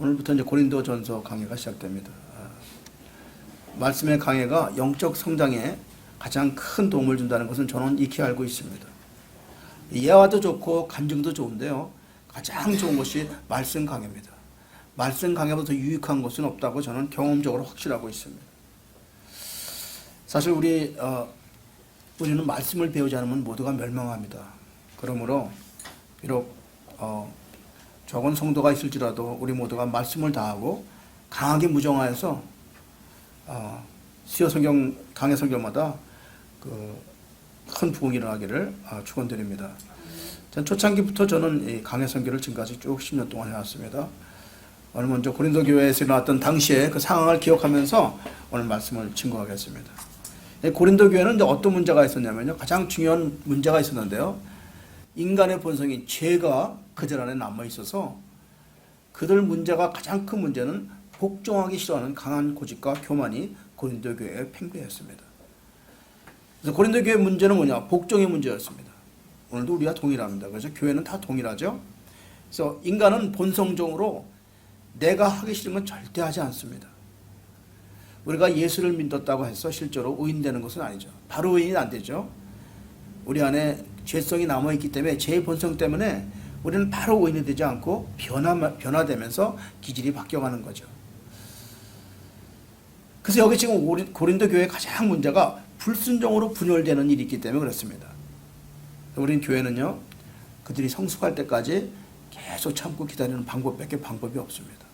오늘부터 이제 고린도전서 강해가 시작됩니다. 말씀의 강해가 영적 성장에 가장 큰 도움을 준다는 것은 저는 익히 알고 있습니다. 예화도 좋고 간증도 좋은데요, 가장 좋은 것이 말씀 강해입니다. 말씀 강해보다 더 유익한 것은 없다고 저는 경험적으로 확실하고 있습니다. 사실 우리는 말씀을 배우지 않으면 모두가 멸망합니다. 그러므로 비록 적은 성도가 있을지라도 우리 모두가 말씀을 다하고 강하게 무정하여서 수요 성경, 강해 성경마다 큰 부흥이 일어나기를 축원드립니다. 전 초창기부터 저는 이 강해 성경을 지금까지 쭉 10년 동안 해왔습니다. 오늘 먼저 고린도 교회에서 일어났던 당시의 그 상황을 기억하면서 오늘 말씀을 증거하겠습니다. 고린도 교회는 이제 어떤 문제가 있었냐면요, 가장 중요한 문제가 있었는데요, 인간의 본성인 죄가 그들 안에 남아 있어서 그들 문제가 가장 큰 문제는 복종하기 싫어하는 강한 고집과 교만이 고린도 교회의 팽배였습니다. 그래서 고린도 교회의 문제는 뭐냐? 복종의 문제였습니다. 오늘도 우리가 동일합니다. 그래서 교회는 다 동일하죠. 그래서 인간은 본성적으로 내가 하기 싫은 건 절대 하지 않습니다. 우리가 예수를 믿었다고 해서 실제로 의인되는 것은 아니죠. 바로 의인이 안 되죠. 우리 안에 죄성이 남아있기 때문에 죄의 본성 때문에 우리는 바로 의인이 되지 않고 변화되면서 기질이 바뀌어가는 거죠. 그래서 여기 지금 고린도 교회의 가장 문제가 불순종으로 분열되는 일이 있기 때문에 그렇습니다. 우리 교회는요, 그들이 성숙할 때까지 계속 참고 기다리는 방법밖에 방법이 없습니다.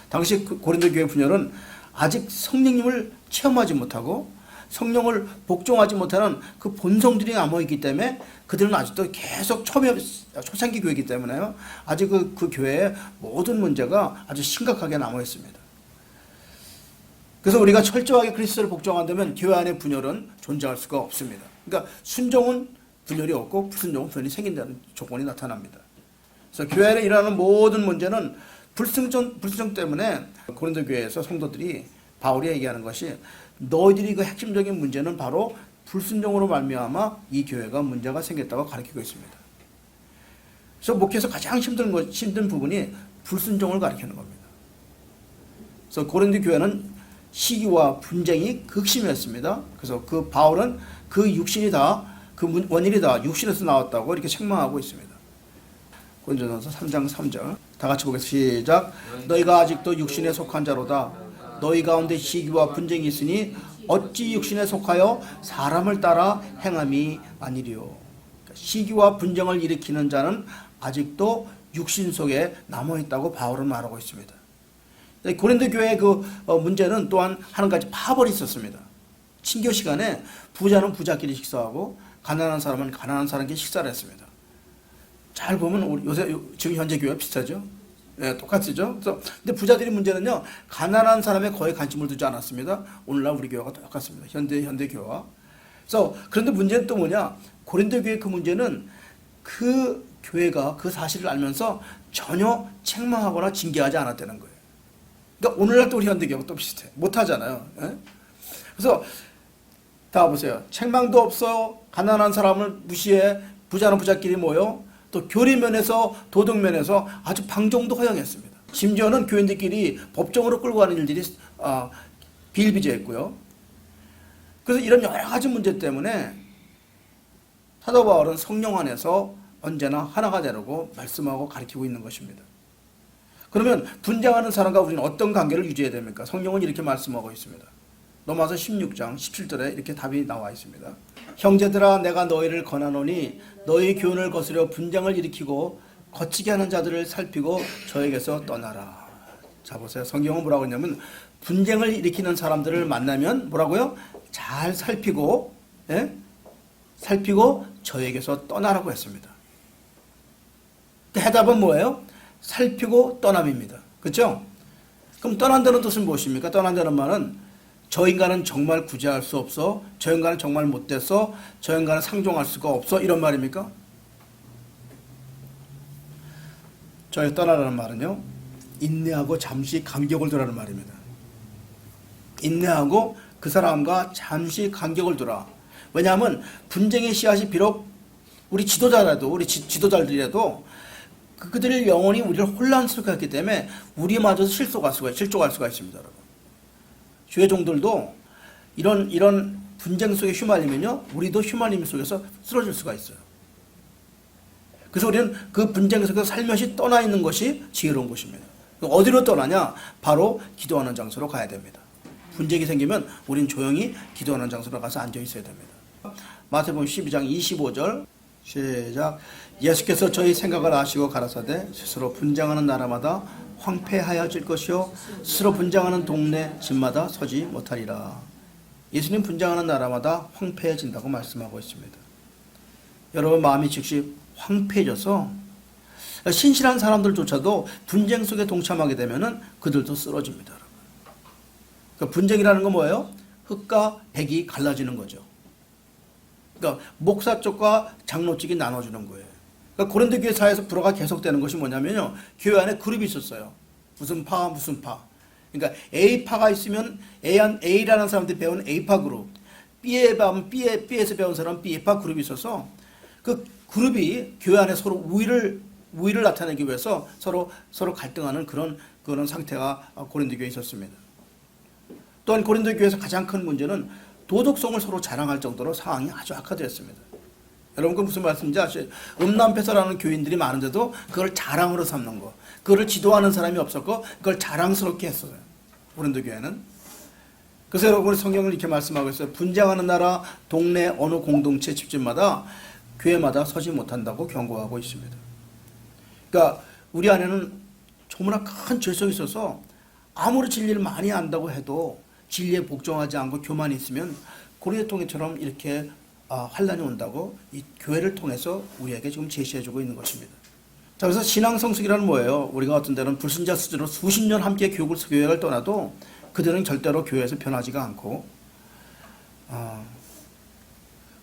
당시 고린도 교회 분열은 아직 성령님을 체험하지 못하고 성령을 복종하지 못하는 그 본성들이 남아있기 때문에 그들은 아직도 계속 초창기 교회이기 때문에요, 아직 그 교회의 모든 문제가 아주 심각하게 남아있습니다. 그래서 우리가 철저하게 그리스도를 복종한다면 교회 안에 분열은 존재할 수가 없습니다. 그러니까 순종은 분열이 없고 불순종은 분열이 생긴다는 조건이 나타납니다. 그래서 교회 안에 일어나는 모든 문제는 불순종 때문에 고린도 교회에서 성도들이 바울이 얘기하는 것이, 너희들이 그 핵심적인 문제는 바로 불순종으로 말미암아 이 교회가 문제가 생겼다고 가르치고 있습니다. 그래서 목회에서 가장 힘든 부분이 불순종을 가리키는 겁니다. 그래서 고린도 교회는 시기와 분쟁이 극심했습니다. 그래서 바울은 그 육신이 다, 그 원인이 다 육신에서 나왔다고 이렇게 책망하고 있습니다. 고린도전서 3장 3절 다 같이 보겠습니다. 시작. 너희가 아직도 육신에 속한 자로다. 너희 가운데 시기와 분쟁이 있으니 어찌 육신에 속하여 사람을 따라 행함이 아니리요. 시기와 분쟁을 일으키는 자는 아직도 육신 속에 남아있다고 바울은 말하고 있습니다. 고린도 교회의 문제는 또한 한 가지 파벌이 있었습니다. 친교 시간에 부자는 부자끼리 식사하고 가난한 사람은 가난한 사람끼리 식사를 했습니다. 잘 보면 요새 지금 현재 교회가 비슷하죠. 네, 똑같죠. 근데 부자들의 문제는요, 가난한 사람에 거의 관심을 두지 않았습니다. 오늘날 우리 교회가 똑같습니다. 현대 교회와. 그런데 문제는 또 뭐냐? 고린도 교회 그 문제는 그 교회가 그 사실을 알면서 전혀 책망하거나 징계하지 않았다는 거예요. 그러니까 오늘날 또 우리 현대 교회가 또 비슷해. 못하잖아요. 예? 그래서 다 보세요. 책망도 없어. 가난한 사람을 무시해. 부자는 부자끼리 모여. 또 교리면에서 도덕면에서 아주 방종도 허용했습니다. 심지어는 교인들끼리 법정으로 끌고 가는 일들이 비일비재했고요. 그래서 이런 여러 가지 문제 때문에 사도 바울은 성령 안에서 언제나 하나가 되려고 말씀하고 가르치고 있는 것입니다. 그러면 분쟁하는 사람과 우리는 어떤 관계를 유지해야 됩니까? 성령은 이렇게 말씀하고 있습니다. 로마서 16장 17절에 이렇게 답이 나와 있습니다. 형제들아, 내가 너희를 권하노니 너희 교훈을 거스려 분쟁을 일으키고 거치게 하는 자들을 살피고 저에게서 떠나라. 자 보세요. 성경은 뭐라고 했냐면, 분쟁을 일으키는 사람들을 만나면 뭐라고요? 잘 살피고, 살피고 저에게서 떠나라고 했습니다. 해답은 뭐예요? 살피고 떠남입니다. 그렇죠? 그럼 떠난다는 뜻은 무엇입니까? 떠난다는 말은 저 인간은 정말 구제할 수 없어, 저 인간은 정말 못돼서, 저 인간은 상종할 수가 없어, 이런 말입니까? 저의 떠나라는 말은요, 인내하고 잠시 간격을 두라는 말입니다. 인내하고 그 사람과 잠시 간격을 두라. 왜냐하면 분쟁의 씨앗이 비록 우리 지도자라도, 우리 지도자들이라도 그들의 영혼이 우리를 혼란스럽게 했기 때문에 우리마저도 실족할 수가 있습니다, 여러분. 주의 종들도 이런 분쟁 속에 휘말리면요, 우리도 휘말림 속에서 쓰러질 수가 있어요. 그래서 우리는 그 분쟁 속에서 살며시 떠나 있는 것이 지혜로운 것입니다. 어디로 떠나냐? 바로 기도하는 장소로 가야 됩니다. 분쟁이 생기면 우리는 조용히 기도하는 장소로 가서 앉아 있어야 됩니다. 마태복음 12장 25절 시작. 예수께서 저희 생각을 아시고 가라사대 스스로 분쟁하는 나라마다 황폐하여질 것이요 스스로 분쟁하는 동네 집마다 서지 못하리라. 예수님 분쟁하는 나라마다 황폐해진다고 말씀하고 있습니다. 여러분 마음이 즉시 황폐해져서 신실한 사람들조차도 분쟁 속에 동참하게 되면은 그들도 쓰러집니다. 여러분. 그러니까 분쟁이라는 건 뭐예요? 흑과 백이 갈라지는 거죠. 그러니까 목사 쪽과 장로 쪽이 나눠주는 거예요. 그러니까 고린도 교회 사회에서 불화가 계속되는 것이 뭐냐면요, 교회 안에 그룹이 있었어요. 무슨 파 무슨 파. 그러니까 A파가 있으면 A라는 사람들이 배운 A파 그룹, B에서 배운 사람 B파 그룹이 있어서 그 그룹이 교회 안에 서로 우위를 나타내기 위해서 서로 갈등하는 그런 상태가 고린도 교회에 있었습니다. 또한 고린도 교회에서 가장 큰 문제는 도덕성을 서로 자랑할 정도로 상황이 아주 악화되었습니다. 여러분 그 무슨 말씀인지 아시죠? 음란패설하는 교인들이 많은데도 그걸 자랑으로 삼는 거, 그걸 지도하는 사람이 없었고 그걸 자랑스럽게 했어요, 고린도 교회는. 그래서 여러분 성경을 이렇게 말씀하고 있어요. 분쟁하는 나라, 동네, 어느 공동체, 집집마다 교회마다 서지 못한다고 경고하고 있습니다. 그러니까 우리 안에는 너무나 큰 죄성이 있어서 아무리 진리를 많이 안다고 해도 진리에 복종하지 않고 교만이 있으면 고린도통처럼 이렇게 환란이 온다고 이 교회를 통해서 우리에게 지금 제시해주고 있는 것입니다. 자, 그래서 신앙 성숙이라는 뭐예요? 우리가 어떤 때는 불신자 수준으로 수십 년 함께 교회를 떠나도 그들은 절대로 교회에서 변하지가 않고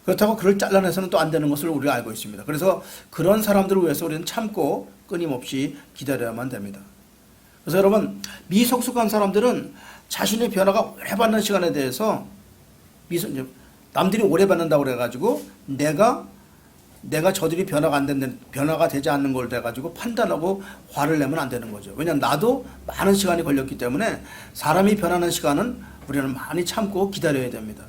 그렇다고 그를 잘라내서는 또 안 되는 것을 우리가 알고 있습니다. 그래서 그런 사람들을 위해서 우리는 참고 끊임없이 기다려야만 됩니다. 그래서 여러분 미성숙한 사람들은 자신의 변화가 오래 받는 시간에 대해서 남들이 오래 받는다고 그래가지고 내가 저들이 변화가 되지 않는 걸 돼가지고 판단하고 화를 내면 안 되는 거죠. 왜냐하면 나도 많은 시간이 걸렸기 때문에 사람이 변하는 시간은 우리는 많이 참고 기다려야 됩니다.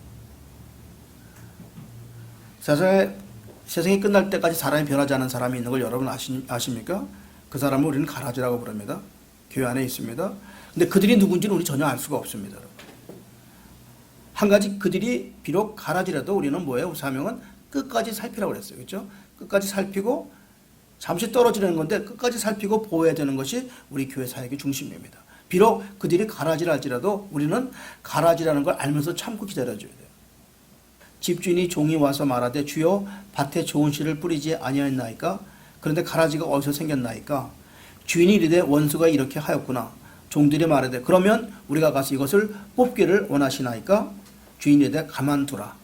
세상이 끝날 때까지 사람이 변하지 않은 사람이 있는 걸 여러분 아십니까? 그 사람을 우리는 가라지라고 부릅니다. 교회 안에 있습니다. 근데 그들이 누군지는 우리 전혀 알 수가 없습니다. 한 가지, 그들이 비록 가라지라도 우리는 뭐예요? 사명은 끝까지 살피라고 그랬어요. 그렇죠? 끝까지 살피고 잠시 떨어지는 건데 끝까지 살피고 보호해야 되는 것이 우리 교회 사역의 중심입니다. 비록 그들이 가라지랄지라도 우리는 가라지라는 걸 알면서 참고 기다려줘야 돼요. 집주인이 종이 와서 말하되 주여 밭에 좋은 씨를 뿌리지 아니하였나이까? 그런데 가라지가 어디서 생겼나이까? 주인이 이르되 원수가 이렇게 하였구나. 종들이 말하되 그러면 우리가 가서 이것을 뽑기를 원하시나이까? 주인이 이르되 가만두라.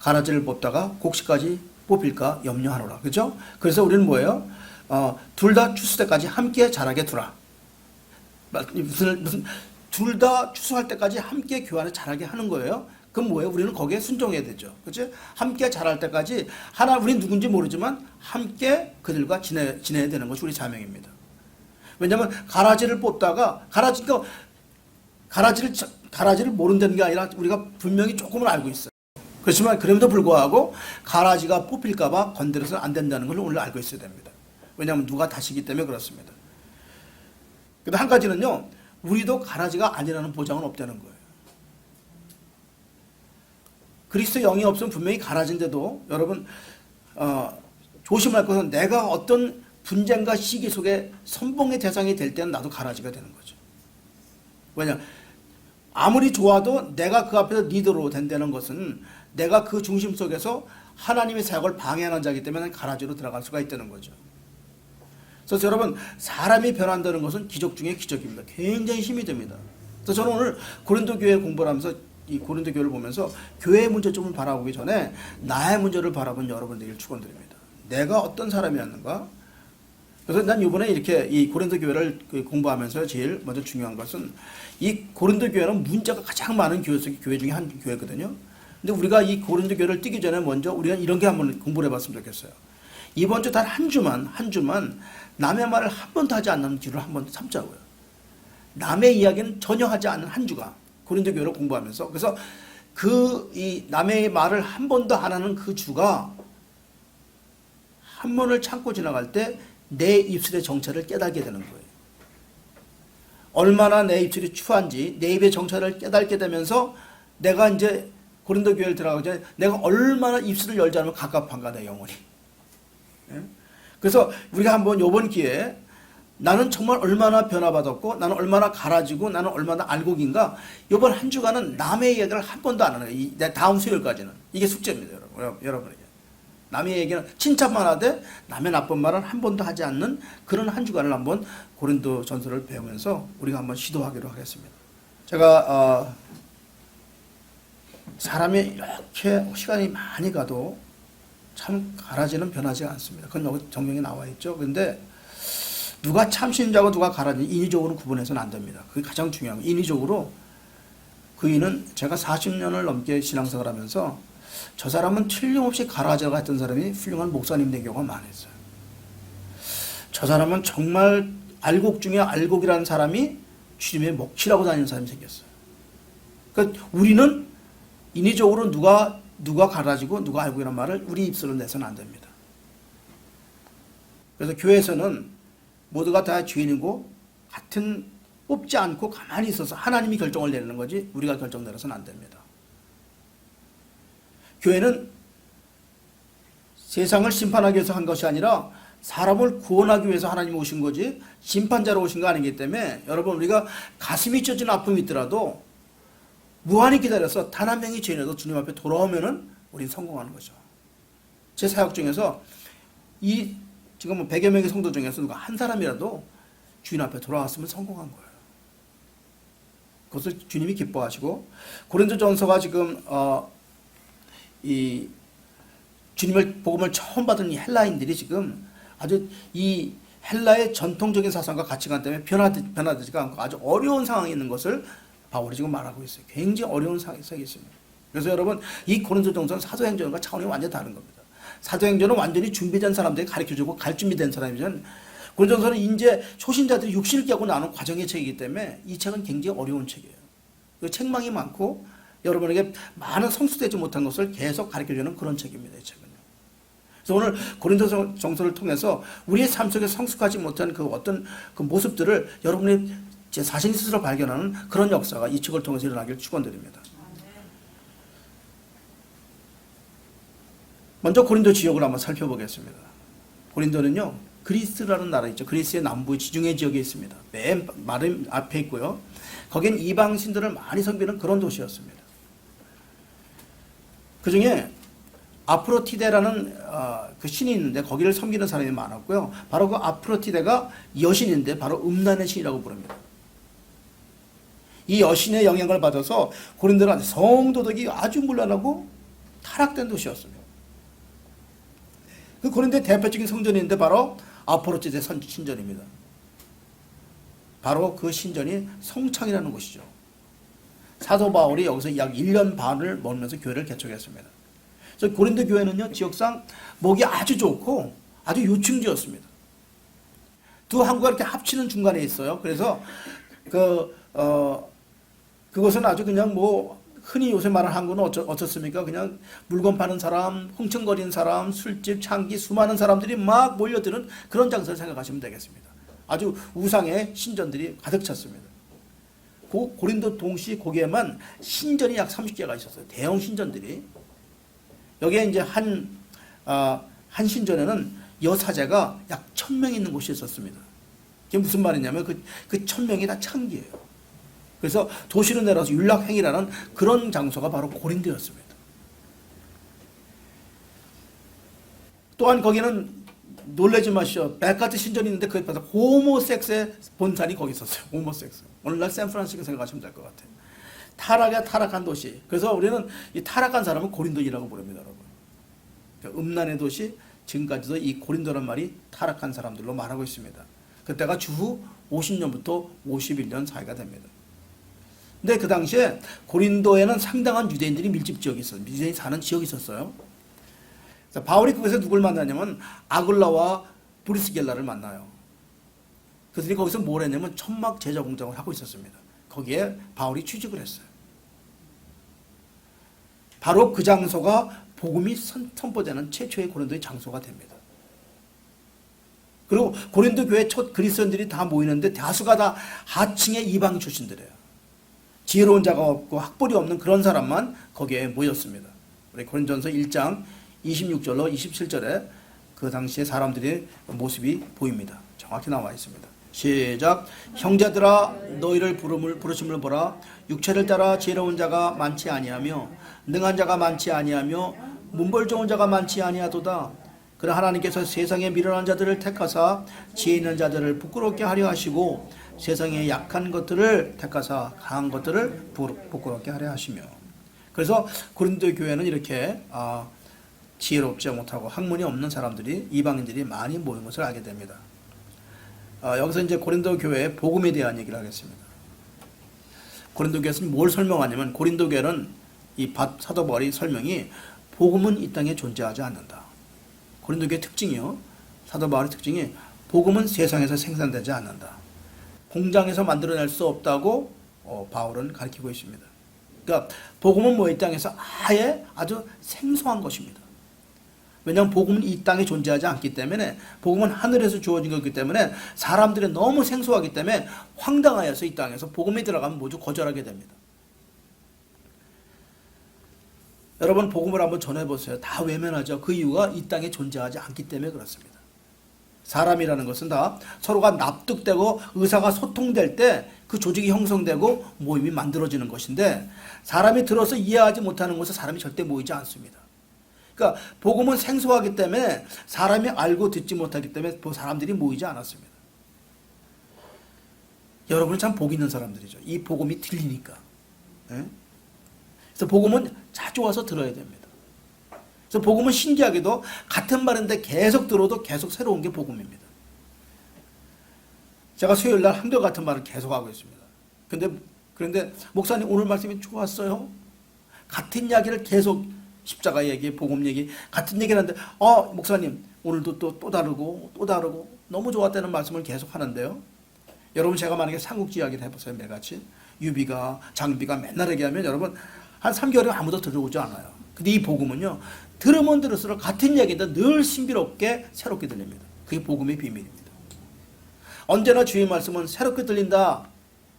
가라지를 뽑다가 곡식까지 뽑힐까 염려하노라. 그렇죠? 그래서 우리는 뭐예요? 둘 다 추수 때까지 함께 자라게 두라. 둘 다 추수할 때까지 함께 교회 안에 자라게 하는 거예요. 그럼 뭐예요? 우리는 거기에 순종해야 되죠. 그렇죠? 함께 자랄 때까지 우리는 누군지 모르지만 함께 그들과 지내야 되는 것이 우리 사명입니다. 왜냐하면 가라지를 뽑다가 가라지를 모른다는 게 아니라 우리가 분명히 조금은 알고 있어요. 그렇지만 그럼에도 불구하고 가라지가 뽑힐까봐 건드려서는 안 된다는 걸 오늘 알고 있어야 됩니다. 왜냐하면 누가 다시기 때문에 그렇습니다. 근데 한 가지는요, 우리도 가라지가 아니라는 보장은 없다는 거예요. 그리스도 영이 없으면 분명히 가라지인데도 여러분 조심할 것은 내가 어떤 분쟁과 시기 속에 선봉의 대상이 될 때는 나도 가라지가 되는 거죠. 왜냐? 아무리 좋아도 내가 그 앞에서 리더로 된다는 것은 내가 그 중심 속에서 하나님의 사역을 방해하는 자이기 때문에 가라지로 들어갈 수가 있다는 거죠. 그래서 여러분 사람이 변한다는 것은 기적 중에 기적입니다. 굉장히 힘이 됩니다. 그래서 저는 오늘 고린도 교회 공부를 하면서 이 고린도 교회를 보면서 교회의 문제점을 바라보기 전에 나의 문제를 바라본 여러분들에게 축원드립니다. 내가 어떤 사람이었는가? 그래서 난 이번에 이렇게 이 고린도 교회를 공부하면서 제일 먼저 중요한 것은 이 고린도 교회는 문제가 가장 많은 교회 중에 한 교회거든요. 근데 우리가 이 고린도 교회를 뛰기 전에 먼저 우리가 이런 게 한번 공부를 해봤으면 좋겠어요. 이번 주 단 한 주만 남의 말을 한 번도 하지 않는 기를 한 번 삼자고요. 남의 이야기는 전혀 하지 않는 한 주가 고린도 교회를 공부하면서, 그래서 이 남의 말을 한 번도 안 하는 그 주가 한 번을 참고 지나갈 때 내 입술의 정체를 깨닫게 되는 거예요. 얼마나 내 입술이 추한지 내 입의 정체를 깨닫게 되면서 내가 이제 고린도 교회를 들어가기 전에 내가 얼마나 입술을 열지 않으면 갑갑한가 내 영혼이. 그래서 우리가 한번 이번 기회에 나는 정말 얼마나 변화받았고 나는 얼마나 갈아지고 나는 얼마나 알곡인가, 이번 한 주간은 남의 얘기를 한 번도 안 하는 거예요. 다음 수요일까지는. 이게 숙제입니다. 여러분에게. 남의 얘기는 칭찬만 하되 남의 나쁜 말은 한 번도 하지 않는 그런 한 주간을 한번 고린도 전서를 배우면서 우리가 한번 시도하기로 하겠습니다. 제가 사람이 이렇게 시간이 많이 가도 참 갈아지는 변하지 않습니다. 그건 여기 정명에 나와 있죠. 그런데 누가 참신자고 누가 갈아지는지 인위적으로 구분해서는 안 됩니다. 그게 가장 중요한 거예요. 인위적으로 그 이는 제가 40년을 넘게 신앙생활 하면서 저 사람은 틀림없이 가라져가 했던 사람이 훌륭한 목사님 된 경우가 많았어요. 저 사람은 정말 알곡 중에 알곡이라는 사람이 주님의 목치라고 다니는 사람이 생겼어요. 그러니까 우리는 인위적으로 누가 가라지고 누가 알곡이라는 말을 우리 입술로 내서는 안 됩니다. 그래서 교회에서는 모두가 다 죄인이고 같은 뽑지 않고 가만히 있어서 하나님이 결정을 내리는 거지 우리가 결정 내려서는 안 됩니다. 교회는 세상을 심판하기 위해서 한 것이 아니라 사람을 구원하기 위해서 하나님이 오신 거지 심판자로 오신 거 아니기 때문에 여러분, 우리가 가슴이 찢어진 아픔이 있더라도 무한히 기다려서 단 한 명이 죄인이라도 주님 앞에 돌아오면은 우리는 성공하는 거죠. 제 사역 중에서 지금 100여 명의 성도 중에서 누가 한 사람이라도 주인 앞에 돌아왔으면 성공한 거예요. 그것을 주님이 기뻐하시고, 고린도전서가 지금 이 주님을 복음을 처음 받은 이 헬라인들이 지금 아주 이 헬라의 전통적인 사상과 가치관 때문에 변화되지가 않고 아주 어려운 상황에 있는 것을 바울이 지금 말하고 있어요. 굉장히 어려운 상황에 있습니다. 그래서 여러분, 이 고린도전서는 사도행전과 차원이 완전히 다른 겁니다. 사도행전은 완전히 준비된 사람들이 가르쳐주고 갈 준비된 사람이면, 고린도전서는 이제 초신자들이 육신을 깨고 나오는 과정의 책이기 때문에 이 책은 굉장히 어려운 책이에요. 책망이 많고 여러분에게 많은 성숙되지 못한 것을 계속 가르쳐주는 그런 책입니다. 이 책은요. 그래서 오늘 고린도전서를 통해서 우리의 삶 속에 성숙하지 못한 그 어떤 그 모습들을 여러분이 제 자신 스스로 발견하는 그런 역사가 이 책을 통해서 일어나기를 축원드립니다. 먼저 고린도 지역을 한번 살펴보겠습니다. 고린도는요, 그리스라는 나라 있죠. 그리스의 남부 지중해 지역에 있습니다. 맨 마른 앞에 있고요. 거긴 이방신들을 많이 섬기는 그런 도시였습니다. 그 중에 아프로티데라는 그 신이 있는데 거기를 섬기는 사람이 많았고요. 바로 그 아프로티데가 여신인데 바로 음란의 신이라고 부릅니다. 이 여신의 영향을 받아서 고린도는 성도덕이 아주 문란하고 타락된 도시였습니다. 그 고린도의 대표적인 성전이 있는데 바로 아프로티데 신전입니다. 바로 그 신전이 성창이라는 곳이죠. 사도 바울이 여기서 약 1년 반을 머물면서 교회를 개척했습니다. 그래서 고린도 교회는요, 지역상 목이 아주 좋고 아주 요충지였습니다. 두 항구가 이렇게 합치는 중간에 있어요. 그래서 그것은 아주 그냥 흔히 요새 말하는 항구는 어떻습니까? 그냥 물건 파는 사람, 흥청거리는 사람, 술집, 창기, 수많은 사람들이 막 몰려드는 그런 장소를 생각하시면 되겠습니다. 아주 우상의 신전들이 가득 찼습니다. 고린도 동시 거기에만 신전이 약 30개가 있었어요. 대형 신전들이. 여기에 이제 한 신전에는 여사제가 약 1000명 있는 곳이 있었습니다. 그게 무슨 말이냐면 그 1000명이 다 창기예요. 그래서 도시로 내려서 율락행이라는 그런 장소가 바로 고린도였습니다. 또한 거기는 놀라지 마시오. 백가트 신전이 있는데 그 옆에서 호모섹스의 본산이 거기 있었어요. 호모섹스. 오늘날 샌프란시스코 생각하시면 될 것 같아요. 타락한 도시. 그래서 우리는 이 타락한 사람은 고린도이라고 부릅니다, 여러분. 음란의 도시, 지금까지도 이 고린도란 말이 타락한 사람들로 말하고 있습니다. 그때가 주후 50년부터 51년 사이가 됩니다. 근데 그 당시에 고린도에는 상당한 유대인들이 밀집 지역이 있었어요. 유대인이 사는 지역이 있었어요. 자, 바울이 그곳에서 누굴 만나냐면 아굴라와 브리스겔라를 만나요. 그들이 거기서 뭘 했냐면 천막 제작 공장을 하고 있었습니다. 거기에 바울이 취직을 했어요. 바로 그 장소가 복음이 선포되는 최초의 고린도의 장소가 됩니다. 그리고 고린도 교회 첫 그리스도인들이 다 모이는데 다수가 다 하층의 이방 출신들이에요. 지혜로운 자가 없고 학벌이 없는 그런 사람만 거기에 모였습니다. 우리 고린도전서 1장 26절로 27절에 그 당시에 사람들의 모습이 보입니다. 정확히 나와 있습니다. 시작. 형제들아 너희를 부르심을 보라. 육체를 따라 지혜로운 자가 많지 아니하며 능한 자가 많지 아니하며 문벌 좋은 자가 많지 아니하도다. 그러나 하나님께서 세상에 미련한 자들을 택하사 지혜 있는 자들을 부끄럽게 하려 하시고 세상에 약한 것들을 택하사 강한 것들을 부끄럽게 하려 하시며. 그래서 고린도 교회는 이렇게 지혜롭지 못하고 학문이 없는 사람들이 이방인들이 많이 모인 것을 알게 됩니다. 여기서 이제 고린도 교회의 복음에 대한 얘기를 하겠습니다. 고린도 교회에서 뭘 설명하냐면 고린도 교회는 이 사도 바울의 설명이 복음은 이 땅에 존재하지 않는다. 고린도 교회의 특징이요. 사도 바울의 특징이 복음은 세상에서 생산되지 않는다. 공장에서 만들어낼 수 없다고 바울은 가르치고 있습니다. 그러니까 복음은 이 땅에서 아주 생소한 것입니다. 왜냐하면 복음은 이 땅에 존재하지 않기 때문에 복음은 하늘에서 주어진 거기 때문에 사람들이 너무 생소하기 때문에 황당하여서 이 땅에서 복음이 들어가면 모두 거절하게 됩니다. 여러분 복음을 한번 전해보세요. 다 외면하죠. 그 이유가 이 땅에 존재하지 않기 때문에 그렇습니다. 사람이라는 것은 다 서로가 납득되고 의사가 소통될 때 그 조직이 형성되고 모임이 만들어지는 것인데 사람이 들어서 이해하지 못하는 곳에 사람이 절대 모이지 않습니다. 그러니까 복음은 생소하기 때문에 사람이 알고 듣지 못하기 때문에 사람들이 모이지 않았습니다. 여러분은 참 복 있는 사람들이죠. 이 복음이 들리니까. 그래서 복음은 자주 와서 들어야 됩니다. 그래서 복음은 신기하게도 같은 말인데 계속 들어도 계속 새로운 게 복음입니다. 제가 수요일날 한결같은 말을 계속 하고 있습니다. 그런데 목사님 오늘 말씀이 좋았어요. 같은 이야기를 계속 십자가 얘기, 복음 얘기 같은 얘기를 하는데 목사님 오늘도 또 다르고 너무 좋았다는 말씀을 계속 하는데요. 여러분 제가 만약에 삼국지 이야기를 해보세요. 매같이 유비가 장비가 맨날 얘기하면 여러분 한 3개월에 아무도 들어오지 않아요. 근데 이 복음은요. 들으면 들을수록 같은 이야기인데 늘 신비롭게 새롭게 들립니다. 그게 복음의 비밀입니다. 언제나 주의 말씀은 새롭게 들린다.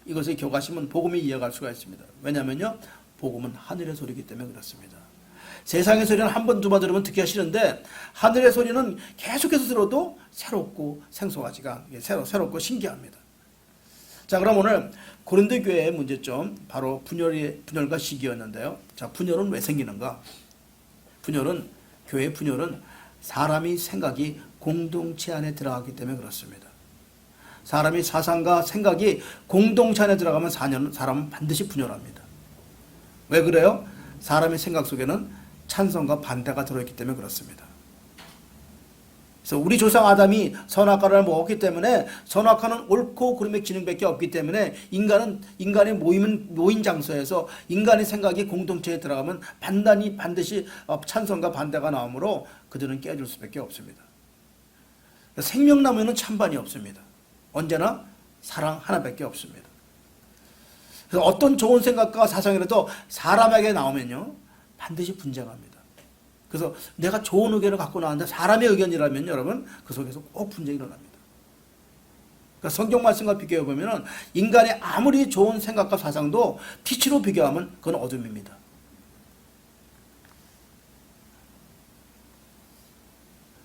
이것을 기억하시면 복음이 이해갈 수가 있습니다. 왜냐하면요. 복음은 하늘의 소리이기 때문에 그렇습니다. 세상의 소리는 한 번, 두 번 들으면 듣기가 싫은데 하늘의 소리는 계속해서 들어도 새롭고 생소하지가 새롭고 신기합니다. 자, 그럼 오늘 고린도 교회의 문제점 바로 분열과 시기였는데요. 자, 분열은 왜 생기는가? 교회의 분열은 사람이 생각이 공동체 안에 들어가기 때문에 그렇습니다. 사람이 사상과 생각이 공동체 안에 들어가면 사람은 반드시 분열합니다. 왜 그래요? 사람의 생각 속에는 찬성과 반대가 들어있기 때문에 그렇습니다. 그래서 우리 조상 아담이 선악과를 먹었기 때문에 선악과는 옳고 그름의 지능밖에 없기 때문에 인간의 모인 장소에서 인간의 생각이 공동체에 들어가면 반드시 찬성과 반대가 나오므로 그들은 깨질 수밖에 없습니다. 생명나무에는 찬반이 없습니다. 언제나 사랑 하나밖에 없습니다. 그래서 어떤 좋은 생각과 사상이라도 사람에게 나오면요 반드시 분쟁합니다. 그래서 내가 좋은 의견을 갖고 나왔는데 사람의 의견이라면 여러분 그 속에서 꼭 분쟁이 일어납니다. 그러니까 성경 말씀과 비교해 보면 인간의 아무리 좋은 생각과 사상도 빛으로 비교하면 그건 어둠입니다.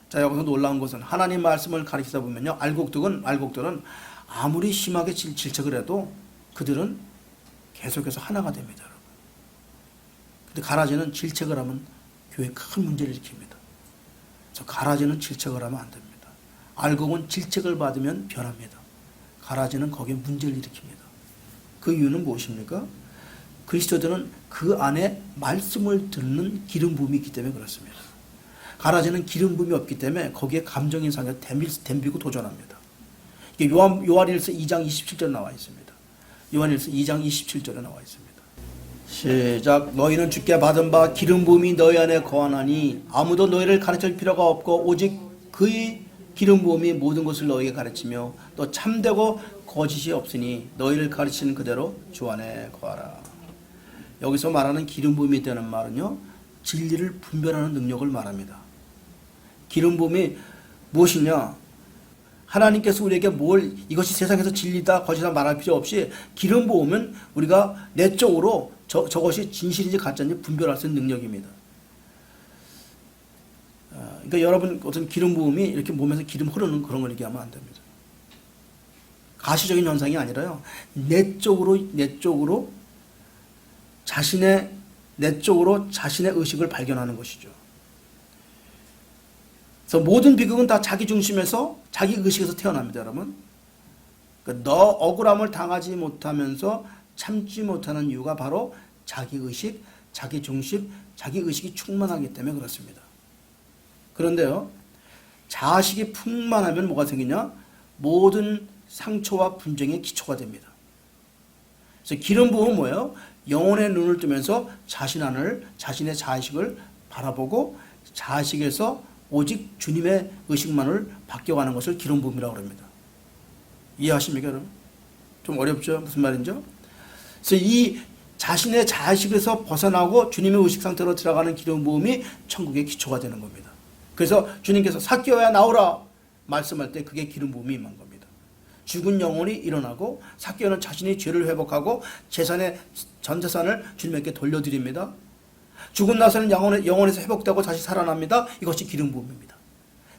자, 여기서 놀라운 것은 하나님 말씀을 가르치다 보면요 알곡들은 아무리 심하게 질책을 해도 그들은 계속해서 하나가 됩니다. 근데 가라지는 질책을 하면 교회에 큰 문제를 일으킵니다. 그래서 가라지는 질책을 하면 안 됩니다. 알곡은 질책을 받으면 변합니다. 가라지는 거기에 문제를 일으킵니다. 그 이유는 무엇입니까? 그리스도들은 그 안에 말씀을 듣는 기름 부음이 있기 때문에 그렇습니다. 가라지는 기름 부음이 없기 때문에 거기에 감정이 상해 덤비고 도전합니다. 이게 요한일서 2장 27절 나와 있습니다. 요한일서 2장 27절에 나와 있습니다. 시작. 너희는 주께 받은 바 기름 부음이 너희 안에 거하나니 아무도 너희를 가르칠 필요가 없고 오직 그의 기름 부음이 모든 것을 너희에게 가르치며 또 참되고 거짓이 없으니 너희를 가르치는 그대로 주 안에 거하라. 여기서 말하는 기름 부음이 되는 말은요, 진리를 분별하는 능력을 말합니다. 기름 부음이 무엇이냐? 하나님께서 우리에게 이것이 세상에서 진리다 거짓이다 말할 필요 없이 기름 부으면 우리가 내적으로 저것이 진실인지 가짜인지 분별할 수 있는 능력입니다. 그러니까 여러분 어떤 기름 부음이 이렇게 몸에서 기름 흐르는 그런 걸 얘기하면 안 됩니다. 가시적인 현상이 아니라요, 내적으로 자신의 의식을 발견하는 것이죠. 그래서 모든 비극은 다 자기 중심에서 자기 의식에서 태어납니다, 여러분. 그러니까 너 억울함을 당하지 못하면서 참지 못하는 이유가 바로 자기 의식, 자기 중심, 자기 의식이 충만하기 때문에 그렇습니다. 그런데요, 자식이 풍만하면 뭐가 생기냐? 모든 상처와 분쟁의 기초가 됩니다. 그래서 기름 부음은 뭐예요? 영혼의 눈을 뜨면서 자신의 자식을 바라보고 자식에서 오직 주님의 의식만을 바뀌어가는 것을 기름 부음이라고 합니다. 이해하십니까, 여러분? 좀 어렵죠? 무슨 말인죠? 그래서 이 자신의 자식에서 벗어나고 주님의 의식 상태로 들어가는 기름 부음이 천국의 기초가 되는 겁니다. 그래서 주님께서 삭개오야 나오라 말씀할 때 그게 기름 부음이 임한 겁니다. 죽은 영혼이 일어나고 삭개오는 자신이 죄를 회복하고 전 재산을 주님에게 돌려드립니다. 죽은 나서는 영혼에서 회복되고 다시 살아납니다. 이것이 기름 부음입니다.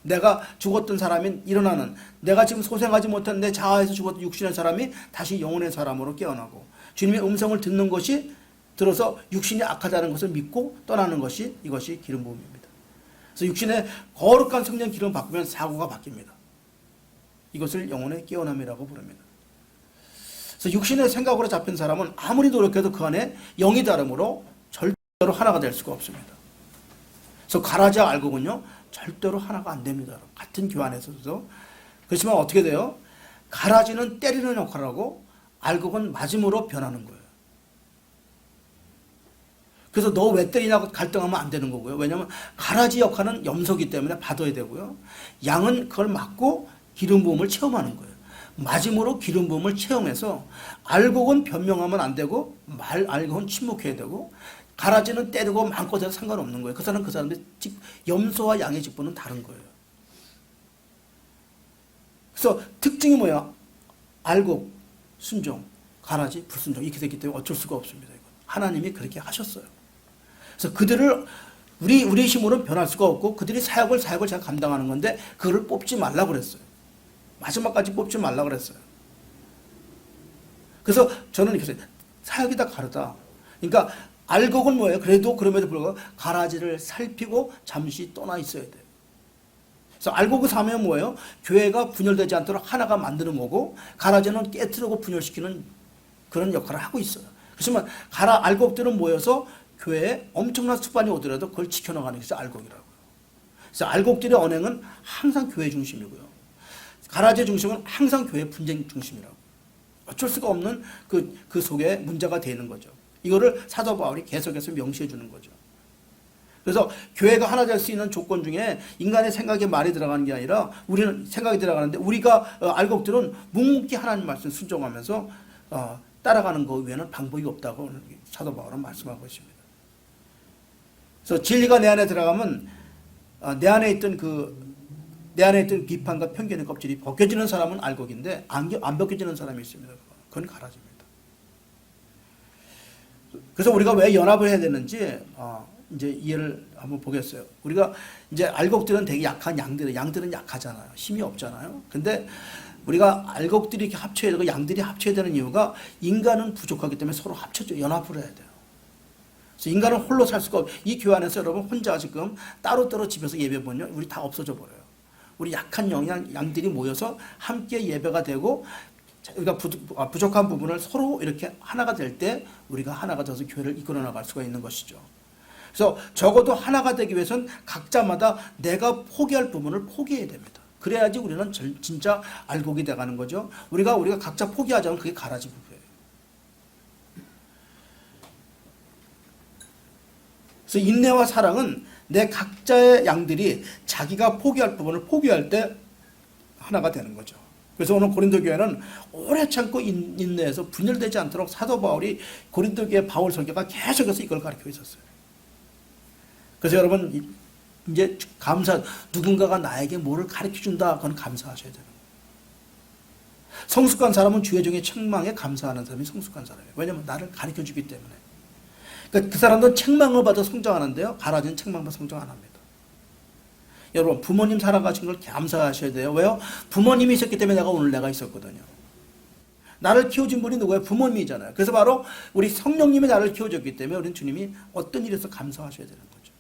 내가 죽었던 사람이 일어나는, 내가 지금 소생하지 못한 내 자아에서 죽었던 육신의 사람이 다시 영혼의 사람으로 깨어나고 주님의 음성을 듣는 것이 들어서 육신이 악하다는 것을 믿고 떠나는 것이 이것이 기름 부음입니다. 그래서 육신의 거룩한 성령 기름 바꾸면 사고가 바뀝니다. 이것을 영혼의 깨어남이라고 부릅니다. 그래서 육신의 생각으로 잡힌 사람은 아무리 노력해도 그 안에 영이 다름으로 절대로 하나가 될 수가 없습니다. 그래서 가라지와 알곡은요, 절대로 하나가 안 됩니다. 같은 교회 안에서도. 그렇지만 어떻게 돼요? 가라지는 때리는 역할을 하고 알곡은 맞음으로 변하는 거예요. 그래서 너 왜 때리냐고 갈등하면 안 되는 거고요. 왜냐하면 가라지 역할은 염소기 때문에 받아야 되고요. 양은 그걸 맞고 기름 부음을 체험하는 거예요. 맞음으로 기름 부음을 체험해서 알곡은 변명하면 안 되고 알곡은 침묵해야 되고 가라지는 때리고 많고 해도 상관없는 거예요. 그 사람들 염소와 양의 직분은 다른 거예요. 그래서 특징이 뭐야? 알곡, 순종, 가라지, 불순종 이렇게 됐기 때문에 어쩔 수가 없습니다. 이건. 하나님이 그렇게 하셨어요. 그래서 그들을 우리 힘으로는 변할 수가 없고 그들이 사역을 제가 감당하는 건데 그거를 뽑지 말라고 그랬어요. 마지막까지 뽑지 말라고 그랬어요. 그래서 저는 이렇게 했어요. 사역이 다 다르다. 그러니까 알곡은 뭐예요? 그럼에도 불구하고 가라지를 살피고 잠시 떠나 있어야 돼요. 그래서 알곡을 사면 뭐예요? 교회가 분열되지 않도록 하나가 만드는 거고 가라지는 깨트리고 분열시키는 그런 역할을 하고 있어요. 그렇지만 알곡들은 모여서 교회에 엄청난 습관이 오더라도 그걸 지켜나가는 것이 알곡이라고요. 그래서 알곡들의 언행은 항상 교회 중심이고요. 가라지의 중심은 항상 교회 분쟁 중심이라고. 어쩔 수가 없는 그 속에 문제가 되는 거죠. 이거를 사도 바울이 계속해서 명시해 주는 거죠. 그래서 교회가 하나 될 수 있는 조건 중에 인간의 생각에 말이 들어가는 게 아니라 우리는 생각이 들어가는데 우리가 알곡들은 묵묵히 하나님 말씀 순종하면서 따라가는 것 외에는 방법이 없다고 사도 바울은 말씀하고 있습니다. 그래서 진리가 내 안에 들어가면 내 안에 있던 비판과 편견의 껍질이 벗겨지는 사람은 알곡인데 안 벗겨지는 사람이 있습니다. 그건 가라지입니다. 그래서 우리가 왜 연합을 해야 되는지 이제 이해를 한번 보겠어요. 우리가 이제 알곡들은 되게 약한 양들은 약하잖아요. 힘이 없잖아요. 근데 우리가 알곡들이 이렇게 합쳐야 되고 양들이 합쳐야 되는 이유가 인간은 부족하기 때문에 서로 합쳐져 연합을 해야 돼요. 그래서 인간은 홀로 살 수가 없어요. 이 교회 안에서 여러분 혼자 지금 따로따로 집에서 예배 보면 우리 다 없어져 버려요. 우리 약한 양들이 모여서 함께 예배가 되고 우리가 부족한 부분을 서로 이렇게 하나가 될 때 우리가 하나가 돼서 교회를 이끌어 나갈 수가 있는 것이죠. 그래서 적어도 하나가 되기 위해서는 각자마다 내가 포기할 부분을 포기해야 됩니다. 그래야지 우리는 진짜 알곡이 돼가는 거죠. 우리가 각자 포기하자면 그게 가라지 부부예요. 그래서 인내와 사랑은 내 각자의 양들이 자기가 포기할 부분을 포기할 때 하나가 되는 거죠. 그래서 오늘 고린도 교회는 오래 참고 인내해서 분열되지 않도록 사도 바울이 고린도 교회 바울 설교가 계속해서 이걸 가르치고 있었어요. 그래서 여러분 이제 누군가가 나에게 뭐를 가르쳐준다, 그건 감사하셔야 돼요. 성숙한 사람은 주의 종의 책망에 감사하는 사람이 성숙한 사람이에요. 왜냐하면 나를 가르쳐주기 때문에. 그러니까 그 사람들은 책망을 받아 성장하는데요, 갈아진 책망받아 성장 안 합니다. 여러분 부모님 살아가신 걸 감사하셔야 돼요. 왜요? 부모님이 있었기 때문에 내가 있었거든요. 나를 키워준 분이 누구예요? 부모님이잖아요. 그래서 바로 우리 성령님이 나를 키워줬기 때문에 우리는 주님이 어떤 일에서 감사하셔야 되는 거죠.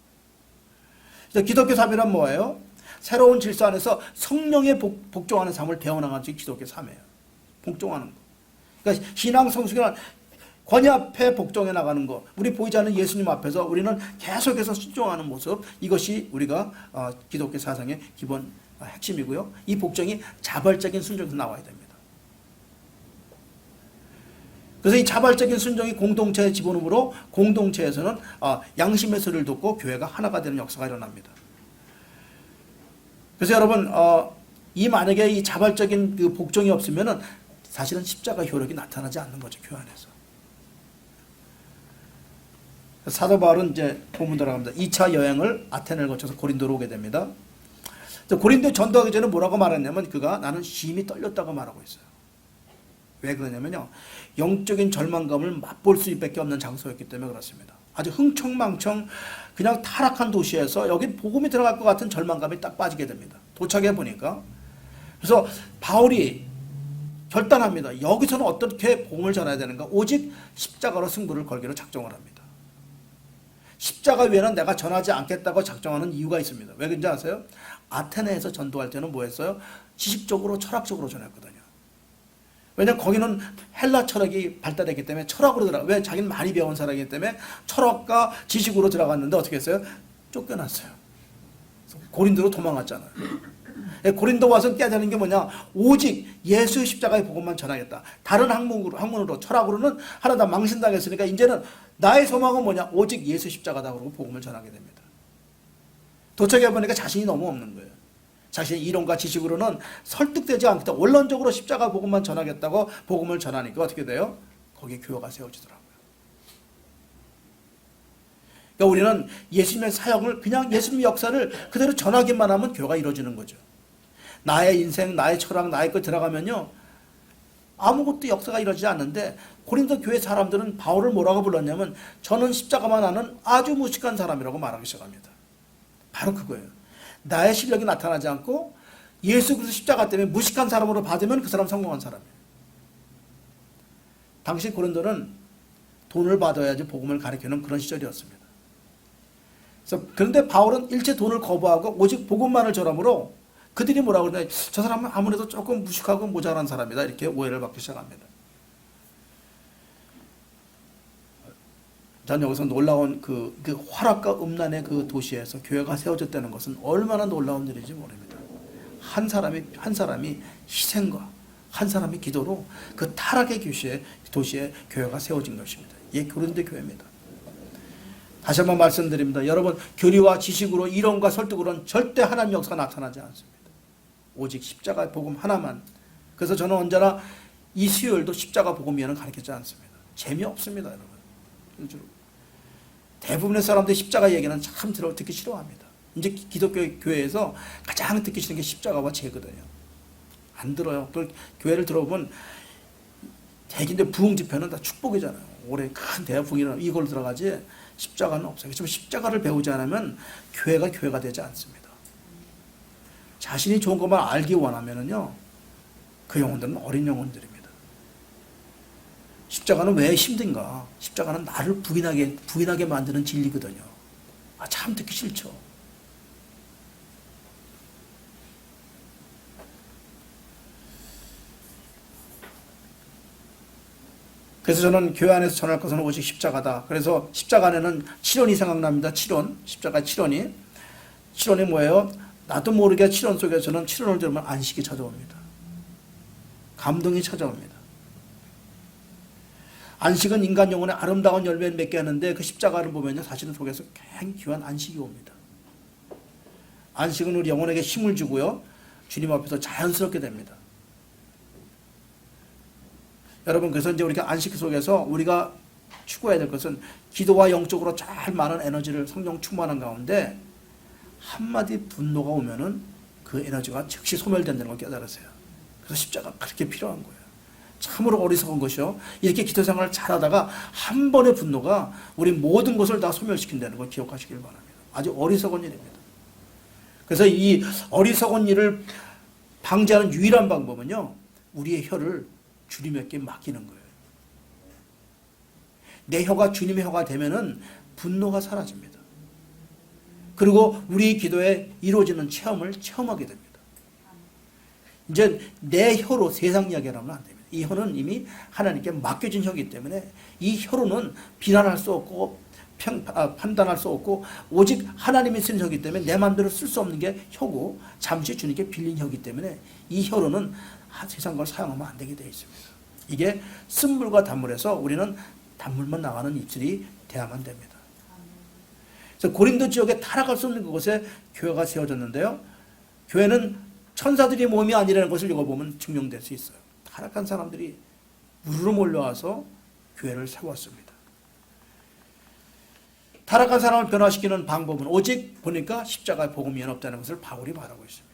그래서 기독교 삶이란 뭐예요? 새로운 질서 안에서 성령에 복종하는 삶을 배워나가는 것이 기독교 삶이에요. 복종하는 거. 그러니까 신앙 성숙이란 권위 앞에 복종해 나가는 거, 우리 보이지 않는 예수님 앞에서 우리는 계속해서 순종하는 모습, 이것이 우리가 기독교 사상의 기본 핵심이고요. 이 복종이 자발적인 순종에서 나와야 됩니다. 그래서 이 자발적인 순종이 공동체의 집어넣음으로 공동체에서는 양심의 소리를 듣고 교회가 하나가 되는 역사가 일어납니다. 그래서 여러분 만약에 이 자발적인 그 복종이 없으면은 사실은 십자가 효력이 나타나지 않는 거죠, 교회 안에서. 사도 바울은 이제 본문 들어갑니다. 2차 여행을 아테네를 거쳐서 고린도로 오게 됩니다. 고린도 전도하기 전에 뭐라고 말했냐면 나는 심히 떨렸다고 말하고 있어요. 왜 그러냐면요, 영적인 절망감을 맛볼 수밖에 없는 장소였기 때문에 그렇습니다. 아주 흥청망청 그냥 타락한 도시에서 여기 복음이 들어갈 것 같은 절망감이 딱 빠지게 됩니다. 도착해 보니까. 그래서 바울이 결단합니다. 여기서는 어떻게 복음을 전해야 되는가? 오직 십자가로 승부를 걸기로 작정을 합니다. 십자가 외에는 내가 전하지 않겠다고 작정하는 이유가 있습니다. 왜 그런지 아세요? 아테네에서 전도할 때는 뭐 했어요? 지식적으로 철학적으로 전했거든요. 왜냐하면 거기는 헬라 철학이 발달했기 때문에 철학으로 왜 자기는 많이 배운 사람이기 때문에 철학과 지식으로 들어갔는데 어떻게 했어요? 쫓겨났어요. 고린도로 도망갔잖아요. 고린도 와서 깨달은 게 뭐냐? 오직 예수의 십자가의 복음만 전하겠다. 다른 학문으로 철학으로는 하나 다 망신당했으니까 이제는 나의 소망은 뭐냐? 오직 예수 십자가다 그러고 복음을 전하게 됩니다. 도착해 보니까 자신이 너무 없는 거예요. 자신의 이론과 지식으로는 설득되지 않겠다. 원론적으로 십자가 복음만 전하겠다고 복음을 전하니까 어떻게 돼요? 거기에 교회가 세워지더라고요. 그러니까 우리는 예수님의 사역을 그냥 예수님의 역사를 그대로 전하기만 하면 교회가 이루어지는 거죠. 나의 인생, 나의 철학, 나의 것 들어가면요, 아무것도 역사가 이루어지지 않는데 고린도 교회 사람들은 바울을 뭐라고 불렀냐면 저는 십자가만 아는 아주 무식한 사람이라고 말하기 시작합니다. 바로 그거예요. 나의 실력이 나타나지 않고 예수 그리스도 십자가 때문에 무식한 사람으로 받으면 그 사람 성공한 사람이에요. 당시 고린도는 돈을 받아야지 복음을 가르치는 그런 시절이었습니다. 그런데 바울은 일체 돈을 거부하고 오직 복음만을 전함으로 그들이 뭐라고 그러냐, 저 사람은 아무래도 조금 무식하고 모자란 사람이다, 이렇게 오해를 받기 시작합니다. 전 여기서 놀라운 그 화락과 음란의 그 도시에서 교회가 세워졌다는 것은 얼마나 놀라운 일인지 모릅니다. 한 사람이 희생과 한 사람의 기도로 그 타락의 도시에 교회가 세워진 것입니다. 이게 고린도 교회입니다. 다시 한번 말씀드립니다. 여러분, 교리와 지식으로 이론과 설득으로는 절대 하나님의 역사가 나타나지 않습니다. 오직 십자가 복음 하나만. 그래서 저는 언제나 이 수요일도 십자가 복음 이하는 가르치지 않습니다. 재미없습니다, 여러분. 대부분의 사람들이 십자가 얘기는 참 듣기 싫어합니다. 이제 기독교 교회에서 가장 듣기 싫은 게 십자가와 죄거든요. 안 들어요. 또 교회를 들어보면 대기인데 부흥 집회는 다 축복이잖아요. 올해 큰 대학 부흥이라는 이걸 들어가지 십자가는 없어요. 그렇지만 십자가를 배우지 않으면 교회가 되지 않습니다. 자신이 좋은 것만 알기 원하면은요, 그 영혼들은 어린 영혼들입니다. 십자가는 왜 힘든가? 십자가는 나를 부인하게 만드는 진리거든요. 참 듣기 싫죠. 그래서 저는 교회 안에서 전할 것은 오직 십자가다. 그래서 십자가 안에는 7원이 생각납니다. 7원. 십자가 7원이. 7원이 뭐예요? 나도 모르게 7원 속에서는 7원을 들으면 안식이 찾아옵니다. 감동이 찾아옵니다. 안식은 인간 영혼의 아름다운 열매를 맺게 하는데 그 십자가를 보면요, 사실은 속에서 굉장히 귀한 안식이 옵니다. 안식은 우리 영혼에게 힘을 주고요, 주님 앞에서 자연스럽게 됩니다. 여러분, 그래서 이제 우리가 안식 속에서 우리가 추구해야 될 것은 기도와 영적으로 잘 많은 에너지를 성령 충만한 가운데 한마디 분노가 오면은 그 에너지가 즉시 소멸된다는 걸 깨달으세요. 그래서 십자가 그렇게 필요한 거예요. 참으로 어리석은 것이요. 이렇게 기도 생활을 잘하다가 한 번의 분노가 우리 모든 것을 다 소멸시킨다는 걸 기억하시길 바랍니다. 아주 어리석은 일입니다. 그래서 이 어리석은 일을 방지하는 유일한 방법은요, 우리의 혀를 주님에게 맡기는 거예요. 내 혀가 주님의 혀가 되면은 분노가 사라집니다. 그리고 우리 기도에 이루어지는 체험을 체험하게 됩니다. 이제 내 혀로 세상 이야기를 하면 안 됩니다. 이 혀는 이미 하나님께 맡겨진 혀이기 때문에 이 혀로는 비난할 수 없고 판단할 수 없고 오직 하나님이 쓰는 혀이기 때문에 내 마음대로 쓸 수 없는 게 혀고 잠시 주님께 빌린 혀이기 때문에 이 혀로는 세상 걸 사용하면 안 되게 되어 있습니다. 이게 쓴물과 단물에서 우리는 단물만 나가는 입술이 돼야만 됩니다. 그래서 고린도 지역에 타락할 수 없는 그곳에 교회가 세워졌는데요. 교회는 천사들이 모임이 아니라는 것을 읽어보면 증명될 수 있어요. 타락한 사람들이 우르르 몰려와서 교회를 세웠습니다. 타락한 사람을 변화시키는 방법은 오직 보니까 십자가의 복음이 없다는 것을 바울이 말하고 있습니다.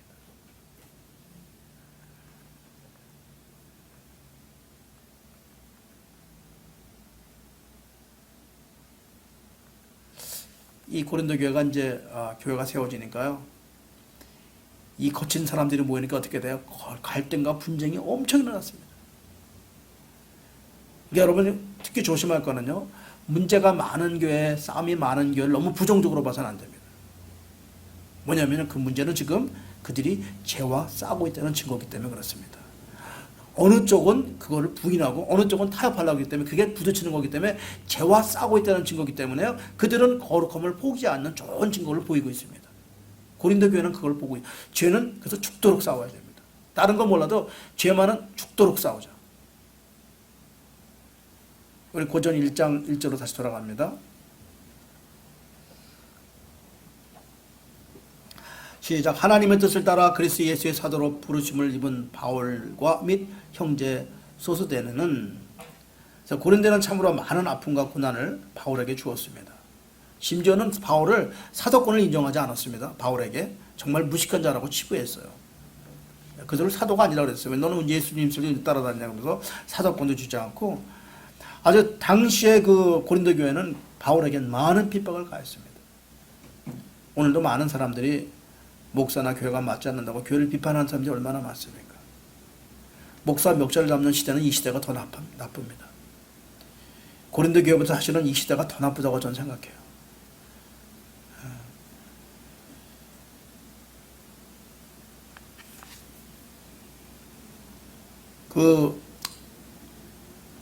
이 고린도 교회가 이제 교회가 세워지니까요, 이 거친 사람들이 모이니까 어떻게 돼요? 갈등과 분쟁이 엄청 일어났습니다. 그러니까 여러분이 특히 조심할 거는요, 문제가 많은 교회, 싸움이 많은 교회를 너무 부정적으로 봐서는 안 됩니다. 뭐냐면 그 문제는 지금 그들이 죄와 싸우고 있다는 증거이기 때문에 그렇습니다. 어느 쪽은 그거를 부인하고 어느 쪽은 타협하려고 하기 때문에 그게 부딪히는 거기 때문에 죄와 싸우고 있다는 증거이기 때문에요, 그들은 거룩함을 포기하지 않는 좋은 증거를 보이고 있습니다. 고린도 교회는 그걸 보고 죄는 그래서 죽도록 싸워야 됩니다. 다른 건 몰라도 죄만은 죽도록 싸우자. 우리 고전 1장 1절로 다시 돌아갑니다. 시작. 하나님의 뜻을 따라 그리스도 예수의 사도로 부르심을 입은 바울과 및 형제 소스데는, 고린도는 참으로 많은 아픔과 고난을 바울에게 주었습니다. 심지어는 바울을 사도권을 인정하지 않았습니다. 바울에게 정말 무식한 자라고 치부했어요. 그들을 사도가 아니라고 그랬어요. 너는 예수님 따라다니냐고 그래서 사도권도 주지 않고, 아주 당시에 그 고린도 교회는 바울에겐 많은 핍박을 가했습니다. 오늘도 많은 사람들이 목사나 교회가 맞지 않는다고 교회를 비판하는 사람들이 얼마나 많습니까? 목사 멱살을 잡는 시대는 이 시대가 더 나쁩니다. 고린도 교회보다 사실은 이 시대가 더 나쁘다고 저는 생각해요.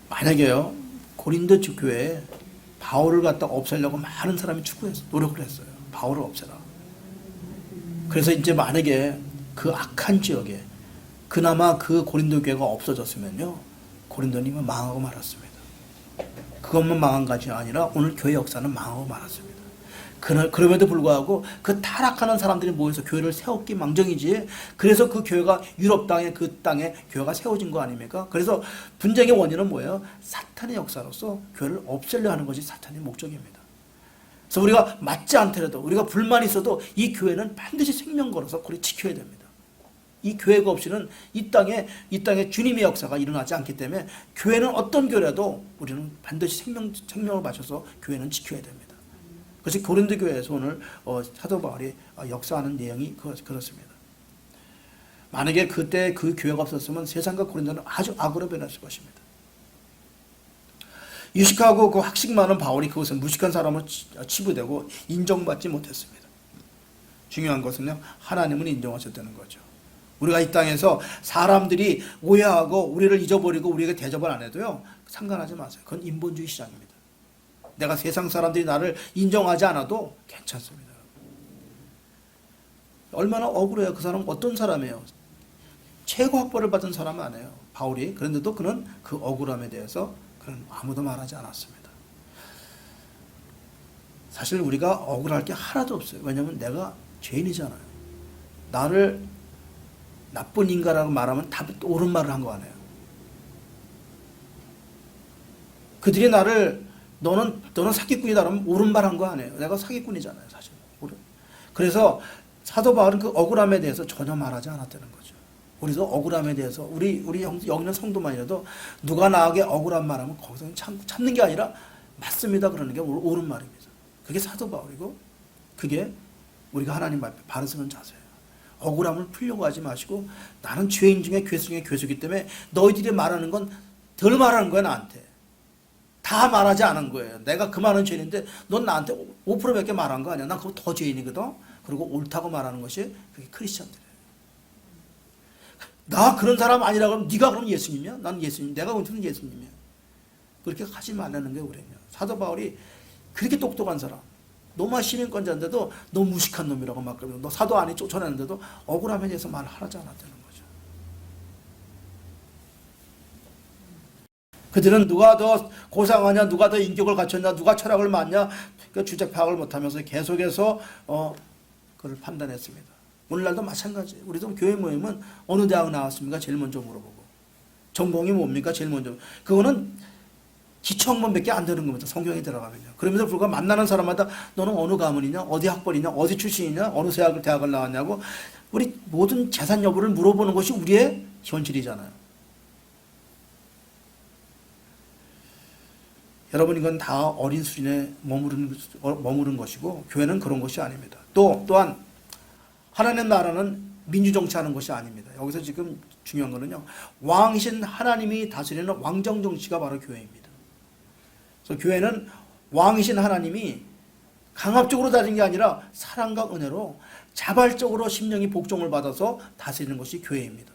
만약에요, 고린도 교회에 바울을 갖다 없애려고 많은 사람이 노력을 했어요. 바울을 없애라. 그래서 이제 만약에 그 악한 지역에 그나마 그 고린도 교회가 없어졌으면요, 고린도님은 망하고 말았습니다. 그것만 망한 것이 아니라 오늘 교회 역사는 망하고 말았습니다. 그럼에도 불구하고 그 타락하는 사람들이 모여서 교회를 세웠기 망정이지, 그래서 그 교회가 유럽 땅에 그 땅에 교회가 세워진 거 아닙니까? 그래서 분쟁의 원인은 뭐예요? 사탄의 역사로서 교회를 없애려 하는 것이 사탄의 목적입니다. 그래서 우리가 맞지 않더라도, 우리가 불만이 있어도 이 교회는 반드시 생명 걸어서 그걸 지켜야 됩니다. 이 교회가 없이는 이 땅에 주님의 역사가 일어나지 않기 때문에 교회는 어떤 교회라도 우리는 반드시 생명을 바쳐서 교회는 지켜야 됩니다. 그것이 고린도 교회에서 오늘 사도 바울이 역사하는 내용이 그렇습니다. 만약에 그때 그 교회가 없었으면 세상과 고린도는 아주 악으로 변했을 것입니다. 유식하고 그 학식 많은 바울이 그것은 무식한 사람으로 치부되고 인정받지 못했습니다. 중요한 것은요, 하나님은 인정하셨다는 거죠. 우리가 이 땅에서 사람들이 오해하고 우리를 잊어버리고 우리에게 대접을 안 해도요, 상관하지 마세요. 그건 인본주의 시장입니다. 내가 세상 사람들이 나를 인정하지 않아도 괜찮습니다. 얼마나 억울해요. 그 사람은 어떤 사람이에요? 최고 학벌을 받은 사람은 아니에요, 바울이. 그런데도 그는 그 억울함에 대해서 그런 아무도 말하지 않았습니다. 사실 우리가 억울할 게 하나도 없어요. 왜냐하면 내가 죄인이잖아요. 나를 나쁜 인간이라고 말하면 다 옳은 말을 한 거 아니에요. 그들이 나를 너는 사기꾼이다 그러면 옳은 말 한 거 아니에요. 내가 사기꾼이잖아요, 사실. 그래서 사도 바울은 그 억울함에 대해서 전혀 말하지 않았다는 거죠. 우리도 억울함에 대해서 우리 여기 있는 성도만이라도 누가 나에게 억울한 말하면 거기서 참는 게 아니라 맞습니다 그러는 게 옳은 말입니다. 그게 사도 바울이고 그게 우리가 하나님 앞에 바른 서는 자세예요. 억울함을 풀려고 하지 마시고 나는 죄인 중에 괴수 중에 괴수이기 때문에 너희들이 말하는 건 덜 말하는 거야 나한테. 다 말하지 않은 거예요. 내가 그 많은 죄인인데 넌 나한테 5%밖에 말한 거 아니야. 난 그거 더 죄인이거든. 그리고 옳다고 말하는 것이 그게 크리스천들이에요. 나 그런 사람 아니라고 하면 네가 그럼 예수님이야? 난 예수님. 내가 그럼 예수님이야. 그렇게 하지 말라는 게 우리는. 사도 바울이 그렇게 똑똑한 사람. 로마 시민권자인데도 너 무식한 놈이라고 막 그러면 너 사도 안에 쫓아냈는데도 억울함에 대해서 말을 하지 않았다는 거죠. 그들은 누가 더 고상하냐, 누가 더 인격을 갖췄냐, 누가 철학을 맞냐, 그 주제 파악을 못하면서 계속해서 그걸 판단했습니다. 오늘날도 마찬가지. 우리도 교회 모임은 어느 대학 나왔습니까? 제일 먼저 물어보고. 전공이 뭡니까? 제일 먼저. 그거는 기초학문밖에 안 되는 겁니다. 성경에 들어가면요. 그러면서 불구하고 만나는 사람마다 너는 어느 가문이냐, 어디 학벌이냐, 어디 출신이냐, 어느 대학을 나왔냐고 우리 모든 재산 여부를 물어보는 것이 우리의 현실이잖아요. 여러분 이건 다 어린 수준에 머무른 것이고 교회는 그런 것이 아닙니다. 또한 하나님 나라는 민주정치하는 것이 아닙니다. 여기서 지금 중요한 거는요. 왕이신 하나님이 다스리는 왕정정치가 바로 교회입니다. 그래서 교회는 왕이신 하나님이 강압적으로 다스리는 게 아니라 사랑과 은혜로 자발적으로 심령이 복종을 받아서 다스리는 것이 교회입니다.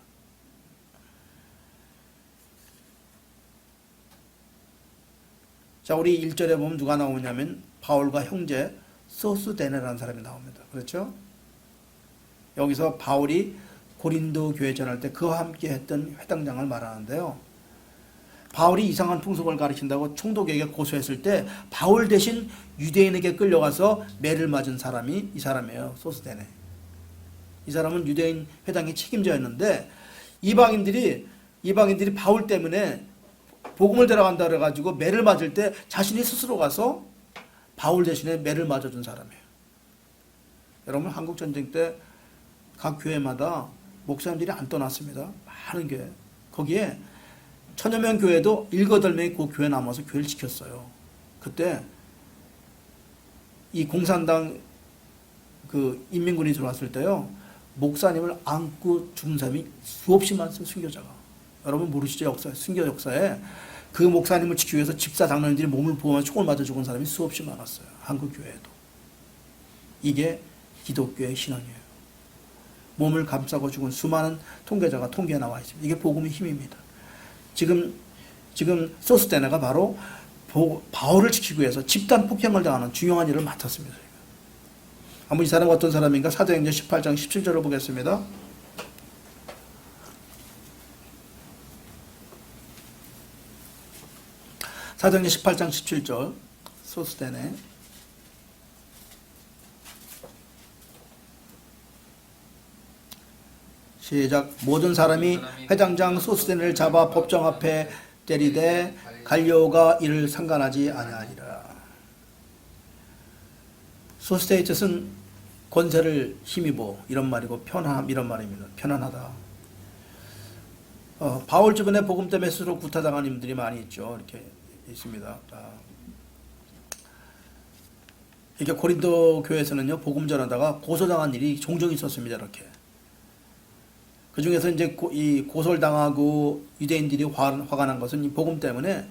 자, 우리 1절에 보면 누가 나오냐면 바울과 형제 소스데네라는 사람이 나옵니다. 그렇죠? 여기서 바울이 고린도 교회 전할 때 그와 함께 했던 회당장을 말하는데요. 바울이 이상한 풍속을 가르친다고 총독에게 고소했을 때 바울 대신 유대인에게 끌려가서 매를 맞은 사람이 이 사람이에요. 소스데네. 이 사람은 유대인 회당의 책임자였는데 이방인들이 바울 때문에 복음을 들어간다 그래가지고 매를 맞을 때 자신이 스스로 가서 바울 대신에 매를 맞아준 사람이에요. 여러분 한국전쟁 때 각 교회마다 목사님들이 안 떠났습니다. 많은 교회. 거기에 1000여 명 교회도 7-8명이 그 교회 남아서 교회를 지켰어요. 그때 이 공산당 그 인민군이 들어왔을 때요. 목사님을 안고 죽은 사람이 수없이 많았어요. 순교자가. 여러분 모르시죠? 순교 역사에 그 목사님을 지키기 위해서 집사 장로님들이 몸을 보호하며 총을 맞아 죽은 사람이 수없이 많았어요. 한국 교회에도. 이게 기독교의 신앙이에요. 몸을 감싸고 죽은 수많은 통계자가 통계에 나와 있습니다. 이게 복음의 힘입니다. 지금 소스데네가 바로 바울을 지키기 위해서 집단 폭행을 당하는 중요한 일을 맡았습니다. 한번 이 사람은 어떤 사람인가? 사도행전 18장 17절을 보겠습니다. 사도행전 18장 17절 소스데네. 시작. 모든 사람이 회당장 소스데네를 잡아 법정 앞에 때리되 갈리오가 이를 상관하지 아니하니라. 소스데의 뜻은 권세를 힘입어 이런 말이고 편함 이런 말입니다. 편안하다. 바울 주변에 복음 때문에 스스로 구타당한 인들이 많이 있죠. 이렇게 있습니다. 이렇게 고린도 교회에서는요 복음 전하다가 고소당한 일이 종종 있었습니다. 이렇게. 그 중에서 이제 이 고소를 당하고 유대인들이 화가 난 것은 이 복음 때문에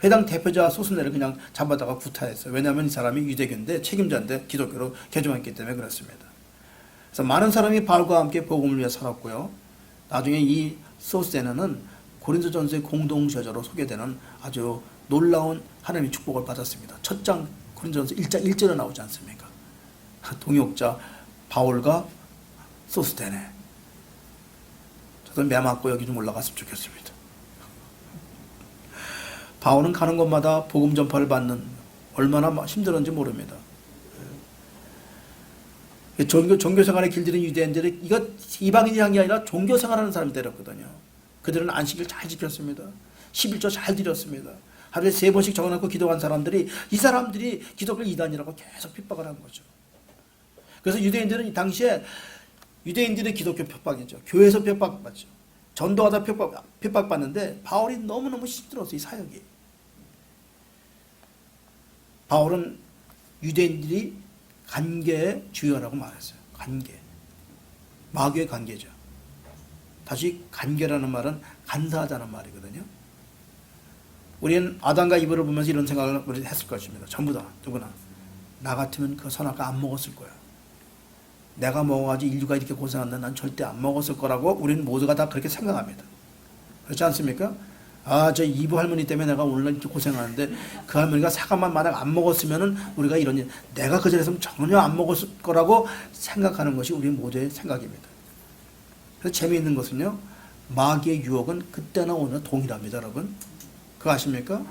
회당 대표자 소스네를 그냥 잡아다가 구타했어요. 왜냐하면 이 사람이 유대교인데 책임자인데 기독교로 개종했기 때문에 그렇습니다. 그래서 많은 사람이 바울과 함께 복음을 위해 살았고요. 나중에 이 소스데네는 고린도전서의 공동저자로 소개되는 아주 놀라운 하나님의 축복을 받았습니다. 첫 장 고린도전서 1장 1절에 나오지 않습니까? 동역자 바울과 소스데네. 저도 매 맞고 여기 좀 올라갔으면 좋겠습니다. 바울은 가는 곳마다 복음 전파를 받는 얼마나 힘들었는지 모릅니다. 종교 생활의 길들인 유대인들이 이거 이방인이 한 게 아니라 종교 생활하는 사람이 때렸거든요. 그들은 안식일 잘 지켰습니다. 11조 잘 드렸습니다. 하루에 3번씩 적어놓고 기도한 사람들이 이 사람들이 기독교 이단이라고 계속 핍박을 한 거죠. 그래서 유대인들은 이 당시에 유대인들의 기독교 핍박이죠. 교회에서 핍박받죠. 전도하다 핍박받는데 바울이 너무너무 힘들었어요. 이 사역이. 바울은 유대인들이 관계의 주요라고 말했어요. 관계. 마귀의 관계죠. 다시 관계라는 말은 간사하다는 말이거든요. 우리는 아담과 이브를 보면서 이런 생각을 했을 것입니다. 전부 다 누구나. 나 같으면 그 선악과 안 먹었을 거야. 내가 먹어가지고 인류가 이렇게 고생하는데 난 절대 안 먹었을 거라고 우리는 모두가 다 그렇게 생각합니다. 그렇지 않습니까? 아, 저 이브 할머니 때문에 내가 오늘 이렇게 고생하는데 그 할머니가 사과만 만약 안 먹었으면은 우리가 이런 일, 내가 그 자리에서 전혀 안 먹었을 거라고 생각하는 것이 우리 모두의 생각입니다. 그래서 재미있는 것은요, 마귀의 유혹은 그때나 오늘 동일합니다, 여러분. 그거 아십니까?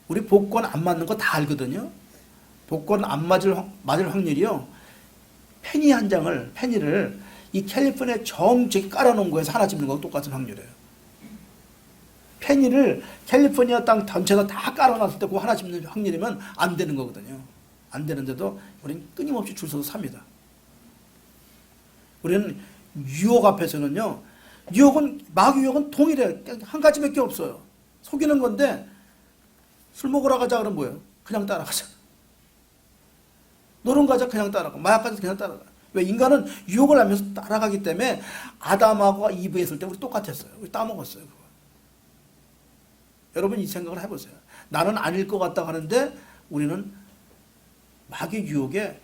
우리 복권 안 맞는 거 다 알거든요. 복권 안 맞을 확률이요, 페니 한 장을, 페니를 이 캘리포니아 정적이 깔아놓은 거에서 하나 집는 거하고 똑같은 확률이에요. 페니를 캘리포니아 땅 전체에다 다 깔아놨을 때 그 하나 집는 확률이면 안 되는 거거든요. 안 되는데도 우리는 끊임없이 줄 서서 삽니다. 우리는 유혹 앞에서는요, 마귀 유혹은 동일해요. 한 가지밖에 없어요. 속이는 건데, 술 먹으러 가자 그러면 뭐예요? 그냥 따라가자. 노름 가자 그냥 따라가. 마약 가자 그냥 따라가. 왜? 인간은 유혹을 하면서 따라가기 때문에 아담하고 이브 했을 때 우리 똑같았어요. 우리 따먹었어요. 그거. 여러분 이 생각을 해보세요. 나는 아닐 것 같다 하는데 우리는 마귀 유혹에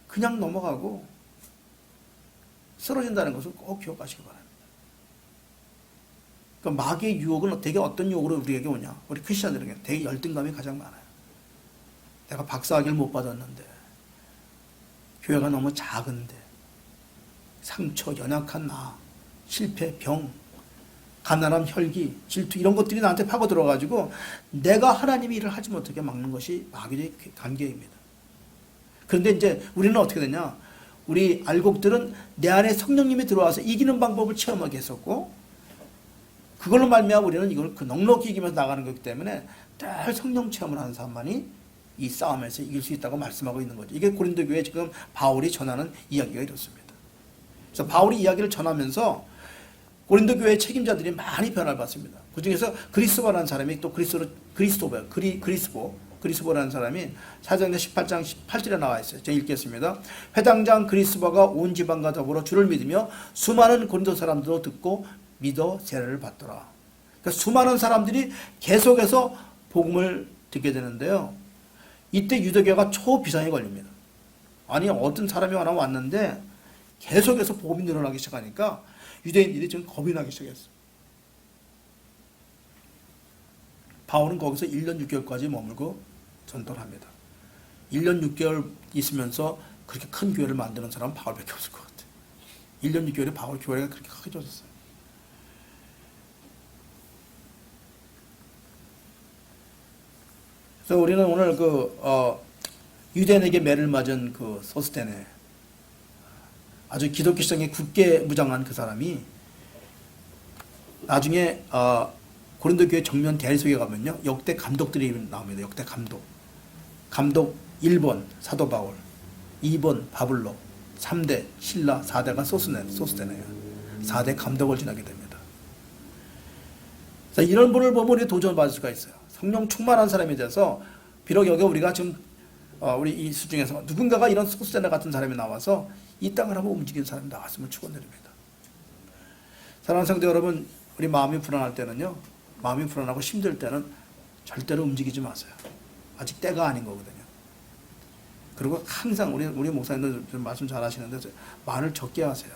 그냥 넘어가고 쓰러진다는 것을 꼭 기억하시기 바랍니다. 그러니까 마귀의 유혹은 되게 어떤 유혹으로 우리에게 오냐? 우리 크리스천들에게 되게 열등감이 가장 많아요. 내가 박사학위를 못 받았는데, 교회가 너무 작은데, 상처, 연약한 나, 실패, 병, 가난함, 혈기, 질투 이런 것들이 나한테 파고들어가지고 내가 하나님의 일을 하지 못하게 막는 것이 마귀의 관계입니다. 그런데 이제 우리는 어떻게 되냐? 우리 알곡들은 내 안에 성령님이 들어와서 이기는 방법을 체험하게 했었고, 그걸로 말미암아 우리는 이걸 그 넉넉히 이기면서 나가는 거기 때문에 늘 성령 체험을 하는 사람만이 이 싸움에서 이길 수 있다고 말씀하고 있는 거죠. 이게 고린도 교회에 지금 바울이 전하는 이야기가 이렇습니다. 그래서 바울이 이야기를 전하면서 고린도 교회 책임자들이 많이 변화를 받습니다. 그 중에서 그리스보라는 사람이 또 그리스보라는 사람이 사도행전 18장 18절에 나와 있어요. 제가 읽겠습니다. 회당장 그리스보가 온 지방과 더불어 주를 믿으며 수많은 고린도 사람들도 듣고 믿어 세례를 받더라. 그러니까 수많은 사람들이 계속해서 복음을 듣게 되는데요. 이때 유대교가 초비상에 걸립니다. 아니 어떤 사람이 하나 왔는데 계속해서 복음이 늘어나기 시작하니까 유대인들이 좀 겁이 나기 시작했어요. 바울은 거기서 1년 6개월까지 머물고 전도를 합니다. 1년 6개월 있으면서 그렇게 큰 교회를 만드는 사람은 바울밖에 없을 것 같아요. 1년 6개월에 바울 교회가 그렇게 크게 졌었어요. 그래서 우리는 오늘 유대인에게 매를 맞은 그 소스테네, 아주 기독교성에 굳게 무장한 그 사람이 나중에 고린도 교회 정면 대리석에 가면요, 역대 감독들이 나옵니다. 역대 감독 1번 사도 바울, 2번 바블로, 3대 신라, 4대가 소스테네예요. 4대 감독을 지나게 됩니다. 그래서 이런 분을 보면 우리 도전받을 수가 있어요. 성령 충만한 사람에 대해서, 비록 여기 우리가 지금 우리 이 수중에서 누군가가 이런 소스테네 같은 사람이 나와서 이 땅을 한번 움직이는 사람이 나왔으면 축원드립니다. 사랑하는 성도 여러분, 우리 마음이 불안할 때는요, 마음이 불안하고 힘들 때는 절대로 움직이지 마세요. 아직 때가 아닌 거거든요. 그리고 항상 우리 목사님들 좀 말씀 잘 하시는데 말을 적게 하세요.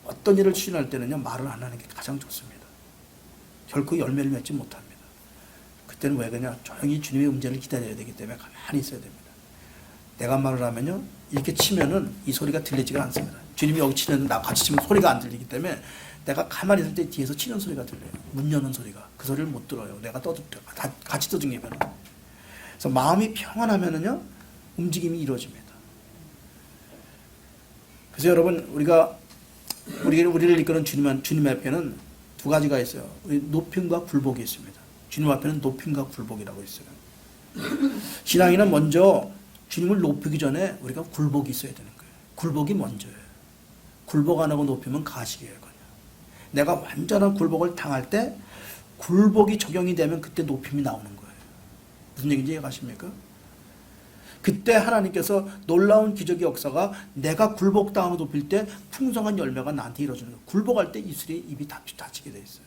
어떤 일을 추진할 때는요, 말을 안 하는 게 가장 좋습니다. 결코 열매를 맺지 못합니다. 그때는 왜 그러냐? 조용히 주님의 음성을 기다려야 되기 때문에 가만히 있어야 됩니다. 내가 말을 하면요, 이렇게 치면은 이 소리가 들리지가 않습니다. 주님이 여기 치는데 나 같이 치면 소리가 안 들리기 때문에 내가 가만히 있을 때 뒤에서 치는 소리가 들려요. 문 여는 소리가. 그 소리를 못 들어요. 내가 같이 떠들면. 그래서 마음이 평안하면은요, 움직임이 이루어집니다. 그래서 여러분, 우리를 이끄는 주님 앞에는 두 가지가 있어요. 높임과 굴복이 있습니다. 주님 앞에는 높임과 굴복이라고 있어요. 신앙인은 먼저 주님을 높이기 전에 우리가 굴복이 있어야 되는 거예요. 굴복이 먼저예요. 굴복 안 하고 높이면 가식이에요. 그냥. 내가 완전한 굴복을 당할 때 굴복이 적용이 되면 그때 높임이 나오는 거예요. 무슨 얘기인지 이해가십니까? 그때 하나님께서 놀라운 기적의 역사가 내가 굴복당하고 높일 때 풍성한 열매가 나한테 이루어지는 거예요. 굴복할 때 입이 닫히게 돼 있어요.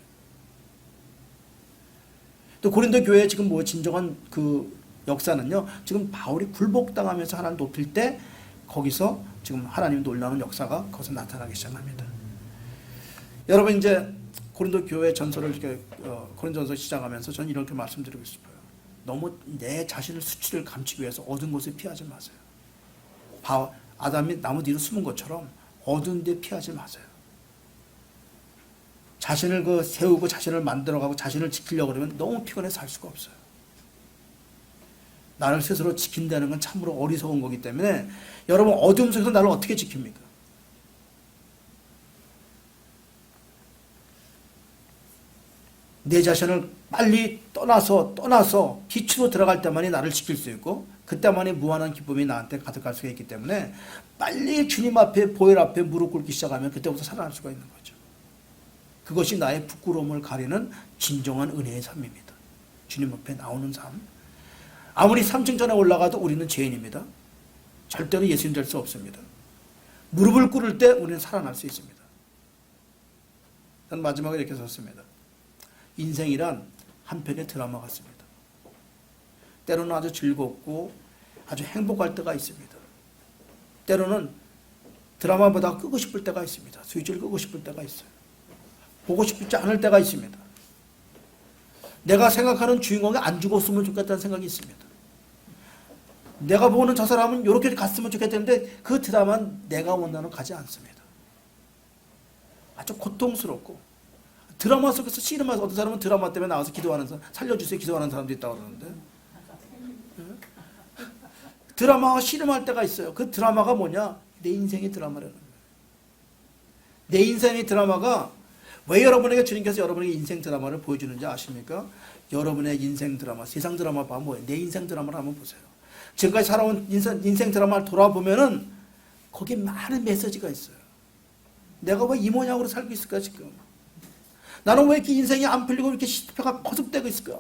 또 고린도 교회의 지금 진정한 그 역사는요, 지금 바울이 굴복당하면서 하나님 높일 때 거기서 지금 하나님 놀라운 역사가 거기서 나타나기 시작합니다. 여러분, 이제 고린도 교회 전설을 고린도전서 시작하면서 저는 이렇게 말씀드리고 싶어요. 너무 내 자신을 수치를 감추기 위해서 어두운 곳에 피하지 마세요. 아담이 나무 뒤로 숨은 것처럼 어두운 데 피하지 마세요. 자신을 세우고 자신을 만들어가고 자신을 지키려고 그러면 너무 피곤해서 살 수가 없어요. 나를 스스로 지킨다는 건 참으로 어리석은 거기 때문에 여러분, 어둠 속에서 나를 어떻게 지킵니까? 내 자신을 빨리 떠나서 빛으로 들어갈 때만이 나를 지킬 수 있고 그때만이 무한한 기쁨이 나한테 가득할 수가 있기 때문에 빨리 주님 앞에, 보혈 앞에 무릎 꿇기 시작하면 그때부터 살아날 수가 있는 거죠. 그것이 나의 부끄러움을 가리는 진정한 은혜의 삶입니다. 주님 앞에 나오는 삶. 아무리 3층 전에 올라가도 우리는 죄인입니다. 절대로 예수님 될 수 없습니다. 무릎을 꿇을 때 우리는 살아날 수 있습니다. 저는 마지막에 이렇게 썼습니다. 인생이란 한편의 드라마 같습니다. 때로는 아주 즐겁고 아주 행복할 때가 있습니다. 때로는 드라마보다 끄고 싶을 때가 있습니다. 스위치를 끄고 싶을 때가 있어요. 보고 싶지 않을 때가 있습니다. 내가 생각하는 주인공이 안 죽었으면 좋겠다는 생각이 있습니다. 내가 보는 저 사람은 이렇게 갔으면 좋겠다는데 그 드라마는 내가 원하는 가지 않습니다. 아주 고통스럽고 드라마 속에서 씨름해서 어떤 사람은 드라마 때문에 나와서 기도하는 사람, 살려주세요 기도하는 사람도 있다고 그러는데 드라마와 씨름할 때가 있어요. 그 드라마가 뭐냐? 내 인생의 드라마라는 거예요. 내 인생의 드라마가 왜 여러분에게 주님께서 여러분에게 인생 드라마를 보여주는지 아십니까? 여러분의 인생 드라마, 세상 드라마 봐 뭐예요? 내 인생 드라마를 한번 보세요. 지금까지 살아온 인생 드라마를 돌아보면은 거기에 많은 메시지가 있어요. 내가 왜 이 모양으로 살고 있을까 지금? 나는 왜 이렇게 인생이 안 풀리고 이렇게 실패가 거듭되고 있을까?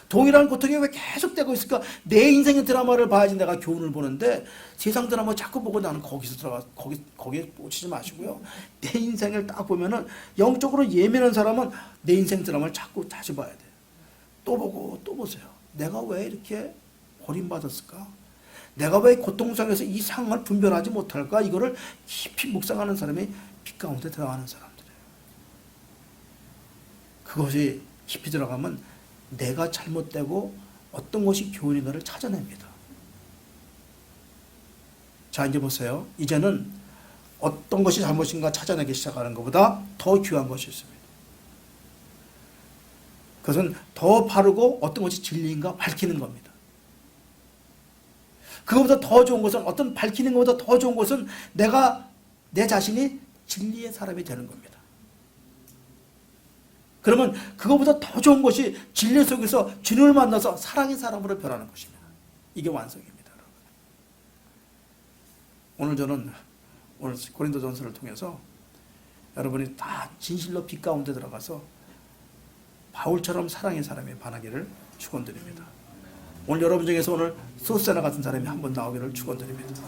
동일한 고통이 왜 계속되고 있을까? 내 인생의 드라마를 봐야지 내가 교훈을 보는데 세상 드라마 자꾸 보고 나는 거기서 들어가 거기에 꽂히지 마시고요. 내 인생을 딱 보면은 영적으로 예민한 사람은 내 인생 드라마를 자꾸 다시 봐야 돼요. 또 보고 또 보세요. 내가 왜 이렇게 버림받았을까? 내가 왜 고통 속에서 이 상황을 분별하지 못할까? 이거를 깊이 묵상하는 사람이 빛 가운데 들어가는 사람들이에요. 그것이 깊이 들어가면 내가 잘못되고 어떤 것이 교훈인가를 찾아냅니다. 자, 이제 보세요. 이제는 어떤 것이 잘못인가 찾아내기 시작하는 것보다 더 귀한 것이 있습니다. 그것은 더 바르고 어떤 것이 진리인가 밝히는 겁니다. 그것보다 더 좋은 것은 밝히는 것보다 더 좋은 것은 내 자신이 진리의 사람이 되는 겁니다. 그러면 그것보다 더 좋은 것이 진리 속에서 주님을 만나서 사랑의 사람으로 변하는 것입니다. 이게 완성입니다. 오늘 저는 고린도전서를 통해서 여러분이 다 진실로 빛 가운데 들어가서 바울처럼 사랑의 사람이 반하기를 축원드립니다. 오늘 여러분 중에서 오늘 소스나 같은 사람이 한번 나오기를 축원드립니다.